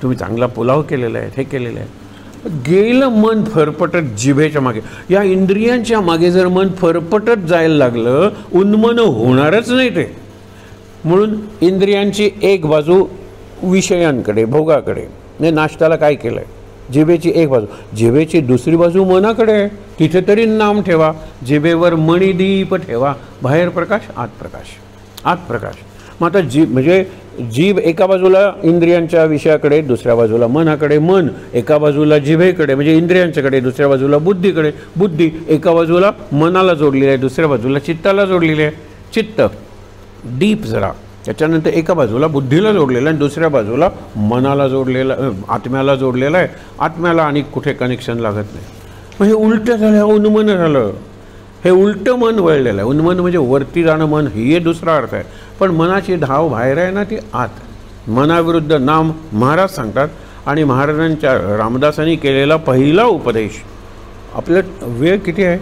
तुम्ही चांगला पुलाव केलेला आहे, हे केलेलं आहे. गेलं मन फरफटत जिभेच्या मागे. या इंद्रियांच्या मागे जर मन फरफटत जायला लागलं, उन्मन होणारच नाही ते. म्हणून इंद्रियांची एक बाजू विषयांकडे, भोगाकडे. नाही नाश्त्याला काय केलं आहे? जिभेची एक बाजू. जिभेची दुसरी बाजू मनाकडे. तिथे तरी नाम ठेवा. जिभेवर मणिदीप ठेवा. बाहेर प्रकाश, आत प्रकाश, आत प्रकाश. मग आता म्हणजे जीभ एका बाजूला इंद्रियांच्या विषयाकडे, दुसऱ्या बाजूला मनाकडे. मन एका बाजूला जिभेकडे म्हणजे इंद्रियांच्याकडे, दुसऱ्या बाजूला बुद्धीकडे. बुद्धी एका बाजूला मनाला जोडलेली आहे, दुसऱ्या बाजूला चित्ताला जोडलेली आहे. चित्त डीप जरा, त्याच्यानंतर एका बाजूला बुद्धीला जोडलेलं आहे, दुसऱ्या बाजूला मनाला जोडलेलं, आत्म्याला जोडलेलं आहे. आत्म्याला आणि कुठे कनेक्शन लागत नाही. मग हे उलटं झालं, उन्मन झालं. हे उलटं मन वळलेलं आहे. उन्मन म्हणजे वरती जाणं मन, हे दुसरा अर्थ आहे. पण मनाची धाव बाहेर आहे ना, ती आत. मनाविरुद्ध नाम महाराज सांगतात. आणि महाराजांच्या रामदासांनी केलेला पहिला उपदेश. आपलं वेळ किती आहे?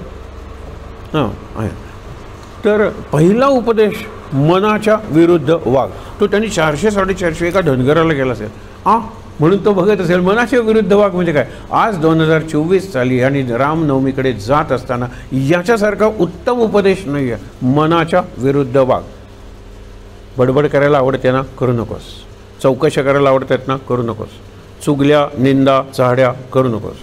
हां आहे. तर पहिला उपदेश मनाच्या विरुद्ध वाग. तो त्यांनी 400-450 एका धनगराला केला असेल. म्हणून तो बघत असेल मनाच्या विरुद्ध वाग म्हणजे काय. आज 2024 चाली आणि रामनवमीकडे जात असताना याच्यासारखा उत्तम उपदेश नाही आहे. मनाच्या विरुद्ध वाग. बडबड करायला आवडते ना, करू नकोस. चौकशा करायला आवडतात ना, करू नकोस. चुगल्या, निंदा, चाहड्या करू नकोस.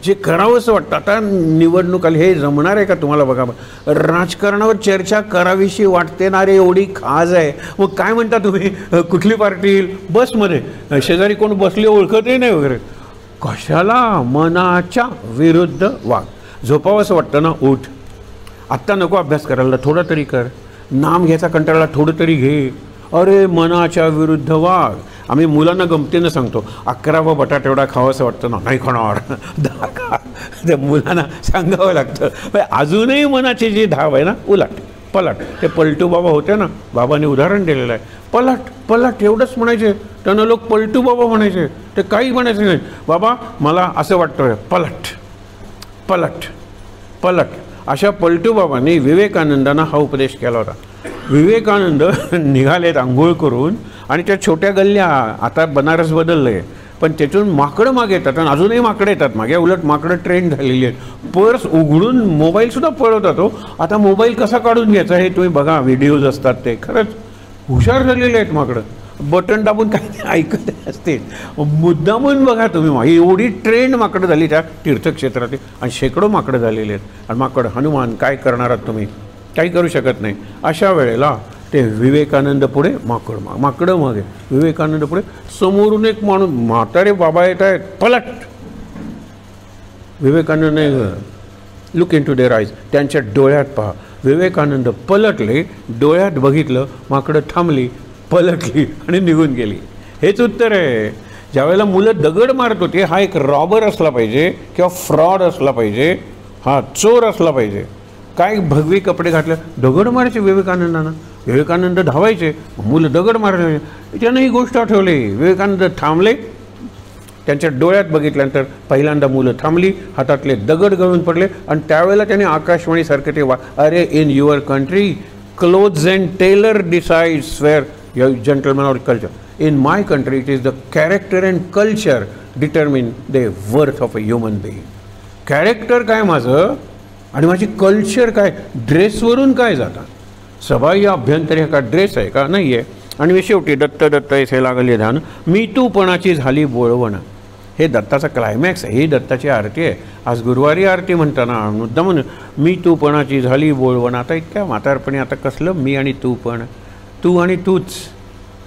जे करावंसं वाटतं. आता निवडणूक आली, हे जमणार आहे का तुम्हाला? बघा, राजकारणावर चर्चा करावीशी वाटते ना रे, एवढी खाज आहे. मग काय म्हणता तुम्ही? कुठली पार्टी येईल? बसमध्ये शेजारी कोण बसले ओळखतही नाही वगैरे. कशाला? मनाच्या विरुद्ध वाग. झोपावंसं वाटतं ना, उठ. आत्ता नको अभ्यास करायला, थोडा तरी कर. नाम घ्यायचा कंटाळा, थोडं तरी घे. अरे मनाच्या विरुद्ध वाग. आम्ही मुलांना गमतीनं सांगतो, 11वा बटाटा एवढा खावासं वाटतं ना, नाही खाणार. 10 खा. त्या मुलांना सांगावं लागतं. अजूनही मनाची जी धाव आहे ना, उलट पलट. ते पलटू बाबा होते ना, बाबांनी उदाहरण दिलेलं आहे. पलट पलट एवढंच म्हणायचे. त्यांना लोक पलटू बाबा म्हणायचे. ते काही म्हणायचे नाही. बाबा मला असं वाटतं, पलट पलट पलट. अशा पलटू बाबांनी विवेकानंदांना हा उपदेश केला होता. विवेकानंद निघालेत आंघोळ करून आणि त्या छोट्या गल्ल्या, आता बनारस बदललं आहे, पण त्यातून माकडं मागे येतात आणि अजूनही माकडं येतात मागे. उलट माकडं ट्रेंड झालेली आहेत. पर्स उघडून मोबाईलसुद्धा पळवतात हो. आता मोबाईल कसा काढून घ्यायचा हे तुम्ही बघा, व्हिडिओज असतात ते. खरंच हुशार झालेले आहेत माकडं. बटन दाबून काही ऐकत असते. मुद्दामून बघा तुम्ही, एवढी ट्रेंड माकडं झाली त्या तीर्थक्षेत्रातील आणि शेकडो माकडं झालेली आहेत. आणि माकडं हनुमान काय करणार आहात तुम्ही, काही करू शकत नाही. अशा वेळेला ते विवेकानंद पुढे, माकडं मागे, विवेकानंद पुढे. समोरून एक माणूस, म्हातारे बाबा येत आहेत, पलट. Vivekananda look into their eyes, त्यांच्या डोळ्यात पहा. विवेकानंद पलटले, डोळ्यात बघितलं, माकडं थांबली, पलटली आणि निघून गेली. हेच उत्तर आहे. ज्यावेळेला मुलं दगड मारत होते, हा एक रॉबर असला पाहिजे किंवा फ्रॉड असला पाहिजे, हा चोर असला पाहिजे. काय भगवी कपडे घातले, दगड मारायचे विवेकानंदांना. विवेकानंद धावायचे, मुलं दगड मारले. त्यानं ही गोष्ट आठवली. विवेकानंद थांबले, त्यांच्या डोळ्यात बघितल्यानंतर पहिल्यांदा मुलं थांबली, हातातले दगड गळून पडले. आणि त्यावेळेला त्यांनी आकाशवाणीसारखे ते अरे in your country clothes and tailor decides wear gentleman or culture. In my country it is the character and culture determine the worth of a human being. Character काय माझं आणि माझी कल्चर काय, ड्रेसवरून काय जातात. सभा या अभ्यंतरी का ड्रेस आहे का, नाही आहे. आणि शेवटी दत्त येथे लागले ध्यान, मी तूपणाची झाली बोळवण. हे दत्ताचा क्लायमॅक्स आहे. ही दत्ताची आरती आहे. आज गुरुवारी आरती म्हणताना मुद्दा म्हणून मी तूपणाची झाली बोळवण. आता इतक्या म्हातारपणी आता कसलं मी आणि तू पण, तू आणि तूच,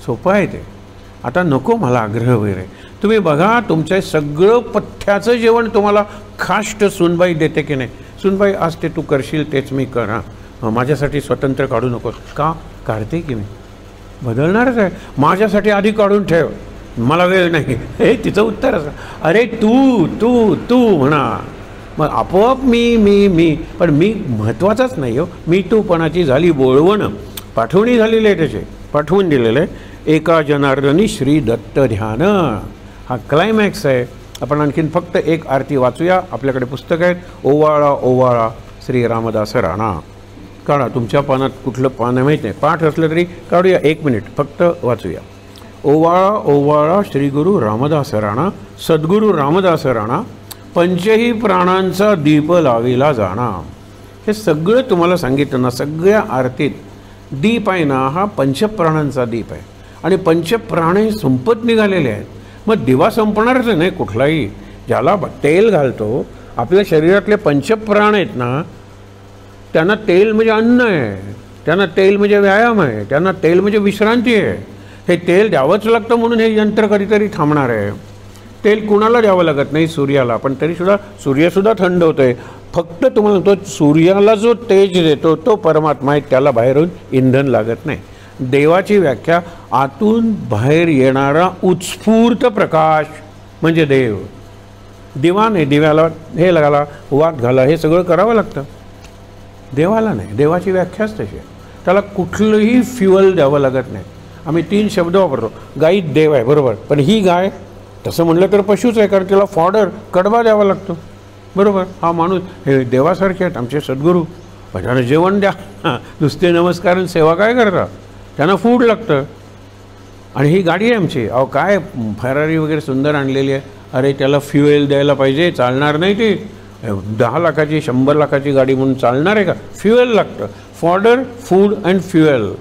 सोपं आहे ते. आता नको मला आग्रह वगैरे. तुम्ही बघा, तुमचं सगळं पथ्याचं जेवण तुम्हाला खाष्ट सुनबाई देते की नाही. सुनबाई आज ते तू करशील तेच मी कर, हां माझ्यासाठी स्वतंत्र काढू नकोस. का काढते की मी, बदलणारच आहे. माझ्यासाठी आधी काढून ठेव, मला वेळ नाही. हे तिचं उत्तर असं, अरे तू तू तू म्हणा, मग आपोआप मी मी मी. पण मी महत्त्वाचाच नाही हो. मी तूपणाची झाली बोळवण. पाठवणी झालेली आहे, त्याचे पाठवून दिलेलं आहे. एका जनार्दनी श्री दत्त ध्यान, हा क्लायमॅक्स आहे. आपण आणखीन फक्त एक आरती वाचूया. आपल्याकडे पुस्तक आहेत. ओवाळा ओवाळा श्री रामदास राणा. काढा, तुमच्या पानात कुठलं पान आहे माहीत नाही, पाठ असलं तरी काढूया. 1 मिनिट फक्त वाचूया. ओवाळा ओवाळा श्री गुरु रामदास राणा, सद्गुरू रामदास राणा, पंचही प्राणांचा दीप लाविला जाणा. हे सगळं तुम्हाला सांगितलं ना. सगळ्या आरतीत दीप आहे ना, हा पंचप्राणांचा दीप आहे. आणि पंचप्राणे संपत निघालेले आहेत. मग दिवा संपणारच नाही कुठलाही. ज्याला तेल घालतो, आपल्या शरीरातले पंचप्राण आहेत ना, त्यांना तेल म्हणजे अन्न आहे, त्यांना तेल म्हणजे व्यायाम आहे, त्यांना तेल म्हणजे विश्रांती आहे. हे तेल द्यावंच लागतं म्हणून हे यंत्र कधीतरी थांबणार आहे. तेल कुणाला द्यावं लागत नाही, सूर्याला. पण तरीसुद्धा सूर्यसुद्धा थंड होतं आहे. फक्त तुम्हाला तो सूर्याला जो तेज देतो तो परमात्मा आहे, त्याला बाहेरून इंधन लागत नाही. देवाची व्याख्या आतून बाहेर येणारा उत्स्फूर्त प्रकाश म्हणजे देव. दिवा नाही, दिव्याला हे घाला, वात घाला, हे सगळं करावं लागतं. देवाला नाही. देवाची व्याख्याच तशी आहे. त्याला कुठलंही फ्युअल द्यावं लागत नाही. आम्ही 3 शब्द वापरतो. गाई देव आहे, बरोबर, पण ही गाय तसं म्हणलं तर पशूच आहे, कारण त्याला फॉडर कडबा द्यावा लागतो, बरोबर. हा माणूस हे देवासारखे आहेत आमचे सद्गुरू. त्यानं जेवण द्या, नुसते नमस्कार सेवा काय करता, त्यांना फूड लागतं. आणि ही गाडी आहे आमची. अहो काय फरारी वगैरे सुंदर आणलेली आहे. अरे त्याला फ्युएल द्यायला पाहिजे, चालणार नाही. ती 10 लाखाची 100 लाखाची गाडी म्हणून चालणार आहे का. फ्युएल लागतं. Fodder, food and fuel.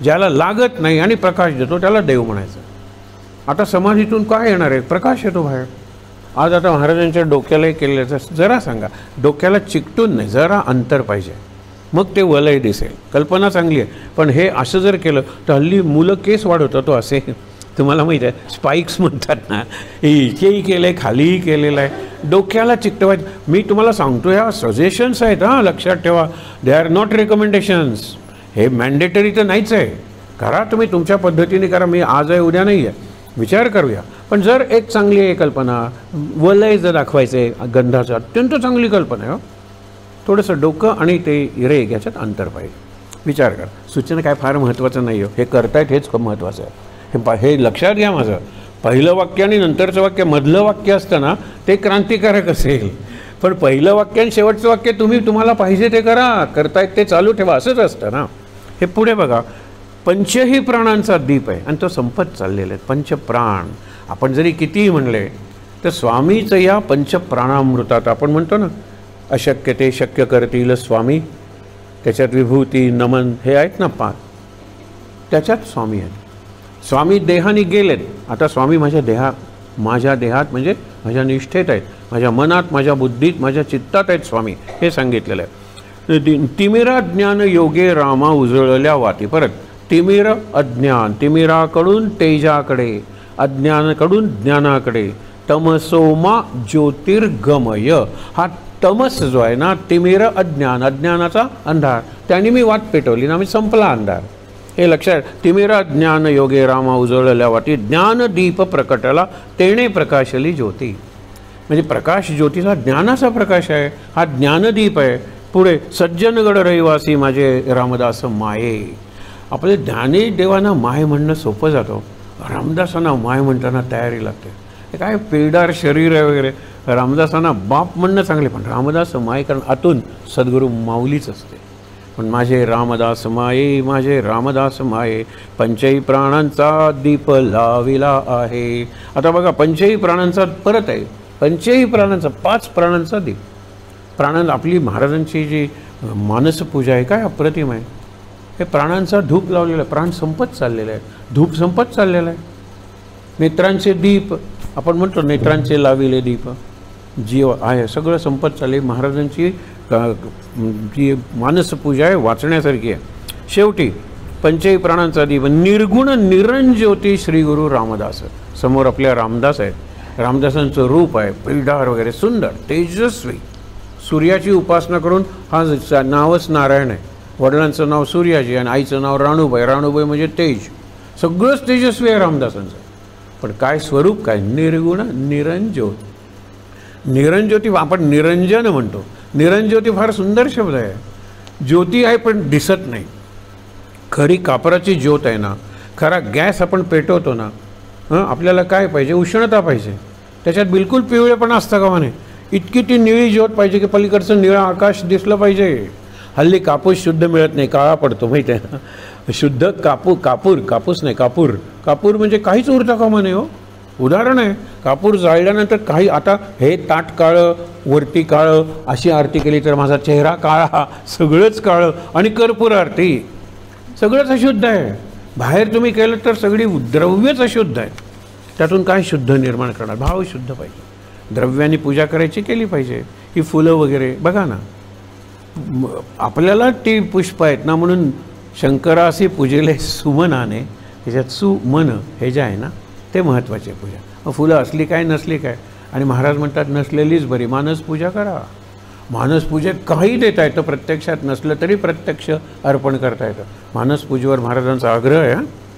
ज्याला लागत नाही आणि प्रकाश देतो त्याला देव म्हणायचं. आता समाधीतून काय येणार आहे, प्रकाश येतो बाहेर. आज आता महाराजांच्या डोक्यालाही केलेलं, जरा सांगा, डोक्याला चिकटून नाही, जरा अंतर पाहिजे, मग ते वलय दिसेल. कल्पना चांगली आहे, पण हे असं जर केलं तर हल्ली मुलं केस वाढवतात. तो असे तुम्हाला माहीत आहे, स्पाइक्स म्हणतात ना, इथेही केलं आहे, खालीही केलेलं आहे. डोक्याला चिकटवायचं. मी तुम्हाला सांगतो, ह्या सजेशन्स आहेत, हां लक्षात ठेवा. They are not recommendations. हे मॅन्डेटरी तर नाहीच आहे. करा तुम्ही तुमच्या पद्धतीने करा. मी आज आहे उद्या नाही आहे, विचार करूया. पण जर एक चांगली आहे कल्पना, वलय जर दाखवायचं आहे गंधाचं, अत्यंत चांगली कल्पना आहे. थोडंसं डोकं आणि ते रेग याच्यात अंतर पाहिजे. विचार करा. सूचना काय फार महत्त्वाचं नाही हो, हे करतायत हेच खूप महत्त्वाचं आहे. हे लक्षात घ्या माझं. पहिलं वाक्य आणि नंतरचं वाक्य, मधलं वाक्य असतं ना ते क्रांतिकारक असेल, पण पहिलं वाक्य आणि शेवटचं वाक्य तुम्हाला पाहिजे ते करा, करतायत ते चालू ठेवा, असंच असतं ना. हे पुढे बघा, पंचही प्राणांचा दीप आहे आणि तो संपत चाललेला आहे. पंचप्राण आपण जरी कितीही म्हणले तर स्वामीचं या पंचप्राणामृतात आपण म्हणतो ना, अशक्य ते शक्य करतील स्वामी, त्याच्यात विभूती नमन हे आहेत ना 5, त्याच्यात स्वामी आहेत. स्वामी देहाने गेलेत, आता स्वामी माझ्या देहात म्हणजे माझ्या निष्ठेत आहेत, माझ्या मनात, माझ्या बुद्धीत, माझ्या चित्तात आहेत स्वामी, हे सांगितलेलं आहे. तिमिरा ज्ञान योगे रामा उजळल्या वाती. परत तिमिर अज्ञान, तिमिराकडून तेजाकडे, अज्ञानाकडून ज्ञानाकडे, तमसोमा ज्योतिर्गमय. हा तमस जो आहे ना, तिमिर अज्ञान, अज्ञानाचा अंधार, त्याने मी वाट पेटवली ना, मी संपला अंधार, हे लक्षात. तिमिरा ज्ञान योगे रामा उजळल्या वाटी, ज्ञानदीप प्रकटला तेणे प्रकाशली ज्योती. म्हणजे प्रकाश ज्योतीचा ज्ञानाचा प्रकाश आहे, हा ज्ञानदीप आहे. पुढे सज्जनगड रहिवासी माझे रामदास माये. आपले ज्ञानी देवांना माय म्हणणं सोपं जातं, रामदासांना माय म्हणताना तयारी लागते. हे काय पेडार शरीर आहे वगैरे, रामदासांना बाप म्हणणं चांगले, पण रामदास माय, कारण आतून सद्गुरू माऊलीच असते. पण माझे रामदास माये, माझे रामदास माये, पंचही प्राणांचा दीप लाविला आहे. आता बघा, पंचही प्राणांचा परत आहे, पंचही प्राणांचा, 5 प्राणांचा दीप. प्राणांना आपली महाराजांची जी मानसपूजा आहे काय अप्रतिम आहे. हे प्राणांचा धूप लावलेला आहे, प्राण संपत चाललेला आहे, धूप संपत चाललेला आहे. नेत्रांचे दीप आपण म्हणतो, नेत्रांचे लाविले दीप, जीव आहे, सगळं संपत चालले. महाराजांची जी मानसपूजा आहे वाचण्यासारखी आहे. शेवटी पंचही प्राणांचा दीप निर्गुण निरंज्योती श्री गुरु रामदास. समोर आपल्या रामदास आहेत, रामदासांचं रूप आहे पिलदार वगैरे, सुंदर तेजस्वी. सूर्याची उपासना करून, हा नावच नारायण आहे, वडिलांचं नाव सूर्याजी आणि आईचं नाव राणूबाई. राणूबाई म्हणजे तेज, सगळंच तेजस्वी आहे रामदासांचं. पण काय स्वरूप काय, निर्गुण निरंज्योत. निरंज्योती आपण निरंजन म्हणतो, निरंज्योती फार सुंदर शब्द आहे. ज्योती आहे पण दिसत नाही. खरी कापराची ज्योत आहे ना, खरा गॅस आपण पेटवतो ना, आपल्याला काय पाहिजे, उष्णता पाहिजे, त्याच्यात बिलकुल पिवळेपणा असतं का म्हणे. इतकी ती निळी ज्योत पाहिजे की पलीकडचं निळं आकाश दिसलं पाहिजे. हल्ली कापूस शुद्ध मिळत नाही, काळा पडतो माहिती आहे ना. शुद्ध कापूस नाही, कापूर म्हणजे काहीच उरतं का म्हणे हो. उदाहरण आहे, कापूर जाळल्यानंतर काही, आता हे ताट काळं वरती काळं, अशी आरती केली तर माझा चेहरा काळा, सगळंच काळं. आणि कर्पूर आरती, सगळंच अशुद्ध आहे. बाहेर तुम्ही केलं तर सगळी द्रव्यच अशुद्ध आहे. त्यातून काय शुद्ध निर्माण करणार, भाव शुद्ध पाहिजे. द्रव्याने पूजा करायची, केली पाहिजे. ही फुलं वगैरे बघा ना, आपल्याला ती पुष्प आहेत ना, म्हणून शंकरासी पूजेले सुमनाने, त्याच्यात सुमन हे जे आहे ना ते महत्त्वाचे पूजा. मग फुलं असली काय नसली काय, आणि महाराज म्हणतात नसलेलीच बरी, मानस पूजा करा. मानस पूजेत काही देता येतं, प्रत्यक्षात नसलं तरी प्रत्यक्ष अर्पण करता येतं. मानस पूजेवर महाराजांचा आग्रह आहे.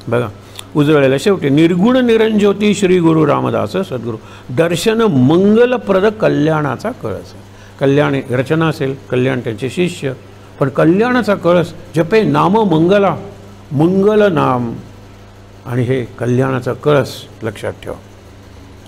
बघा, उजळलेला शेवटी निर्गुण निरंज्योती श्री गुरु रामदास सद्गुरू. दर्शन मंगलप्रद कल्याणाचा कळस. कल्याण रचना असेल, कल्याण त्यांचे शिष्य, पण कल्याणाचा कळस जपे नाम मंगला, मंगल नाम, आणि हे कल्याणाचा कळस लक्षात ठेवा.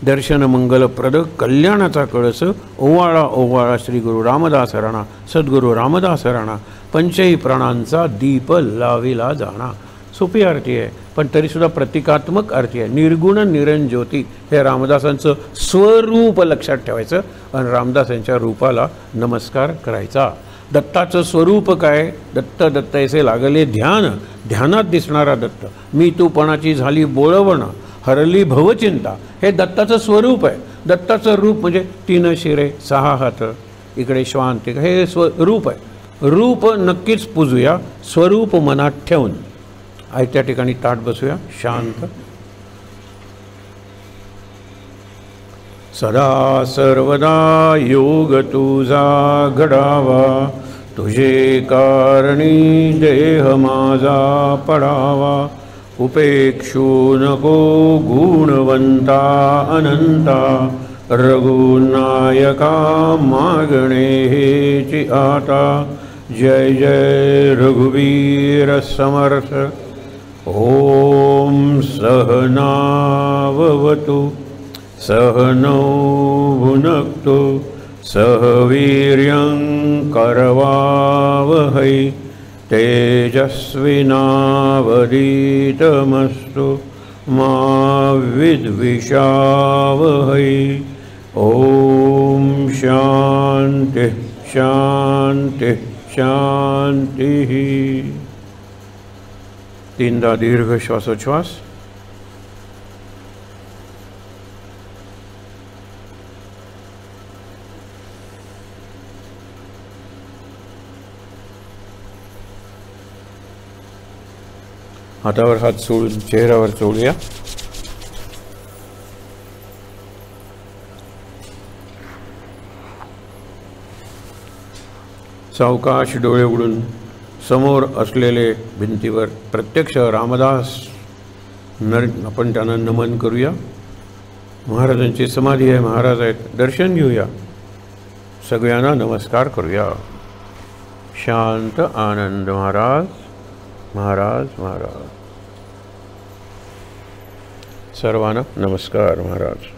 दर्शन मंगलप्रद कल्याणाचा कळस, ओवाळा ओवाळा श्री गुरु रामदास राणा, सद्गुरू रामदास राणा, पंचही प्राणांचा दीप लाविला जाणा. सोपी आरती आहे, पण तरीसुद्धा प्रतिकात्मक आरती आहे. निर्गुण निरंज्योती हे रामदासांचं स्वरूप लक्षात ठेवायचं आणि रामदासांच्या रूपाला नमस्कार करायचा. दत्ताचं स्वरूप काय, दत्त दत्त ऐसे लागले ध्यान, ध्यानात दिसणारा दत्त. मी तूपणाची झाली बोळवण, हरली भवचिंता, हे दत्ताचं स्वरूप आहे. दत्ताचं रूप म्हणजे 3 शिरे 6 हात, इकडे श्वान, हे स्वरूप आहे. रूप नक्कीच पूजूया, स्वरूप मनात ठेवून. त्या ठिकाणी ताट बसूया शांत. सदा सर्वदा योग तुझा घडावा, तुझे कारणी देह माझा पडावा. उपेक्षू नको गुणवंता अनंता, रघुनायका मागणे हेची आता. जय जय रघुवीर समर्थ। ओम सहनाववतु सहनौ भुनक्तु सह वीर्यं करवावहै तेजस्विनावधीतमस्तु मा विद्विषावहै। ओम शांति शांति शांति। तीनदा दीर्घ श्वासोच्छ्वास। हातावर हात सोडून चेहऱ्यावर चोळूया। सावकाश डोळे उघडून समोर असलेले भिंतीवर प्रत्यक्ष रामदास आपण त्यांना नमन करूया। महाराजांची समाधी आहे, महाराज आहेत, दर्शन घेऊया, सगळ्यांना नमस्कार करूया। शांत आनंद महाराज महाराज महाराज। सर्वांना नमस्कार महाराज।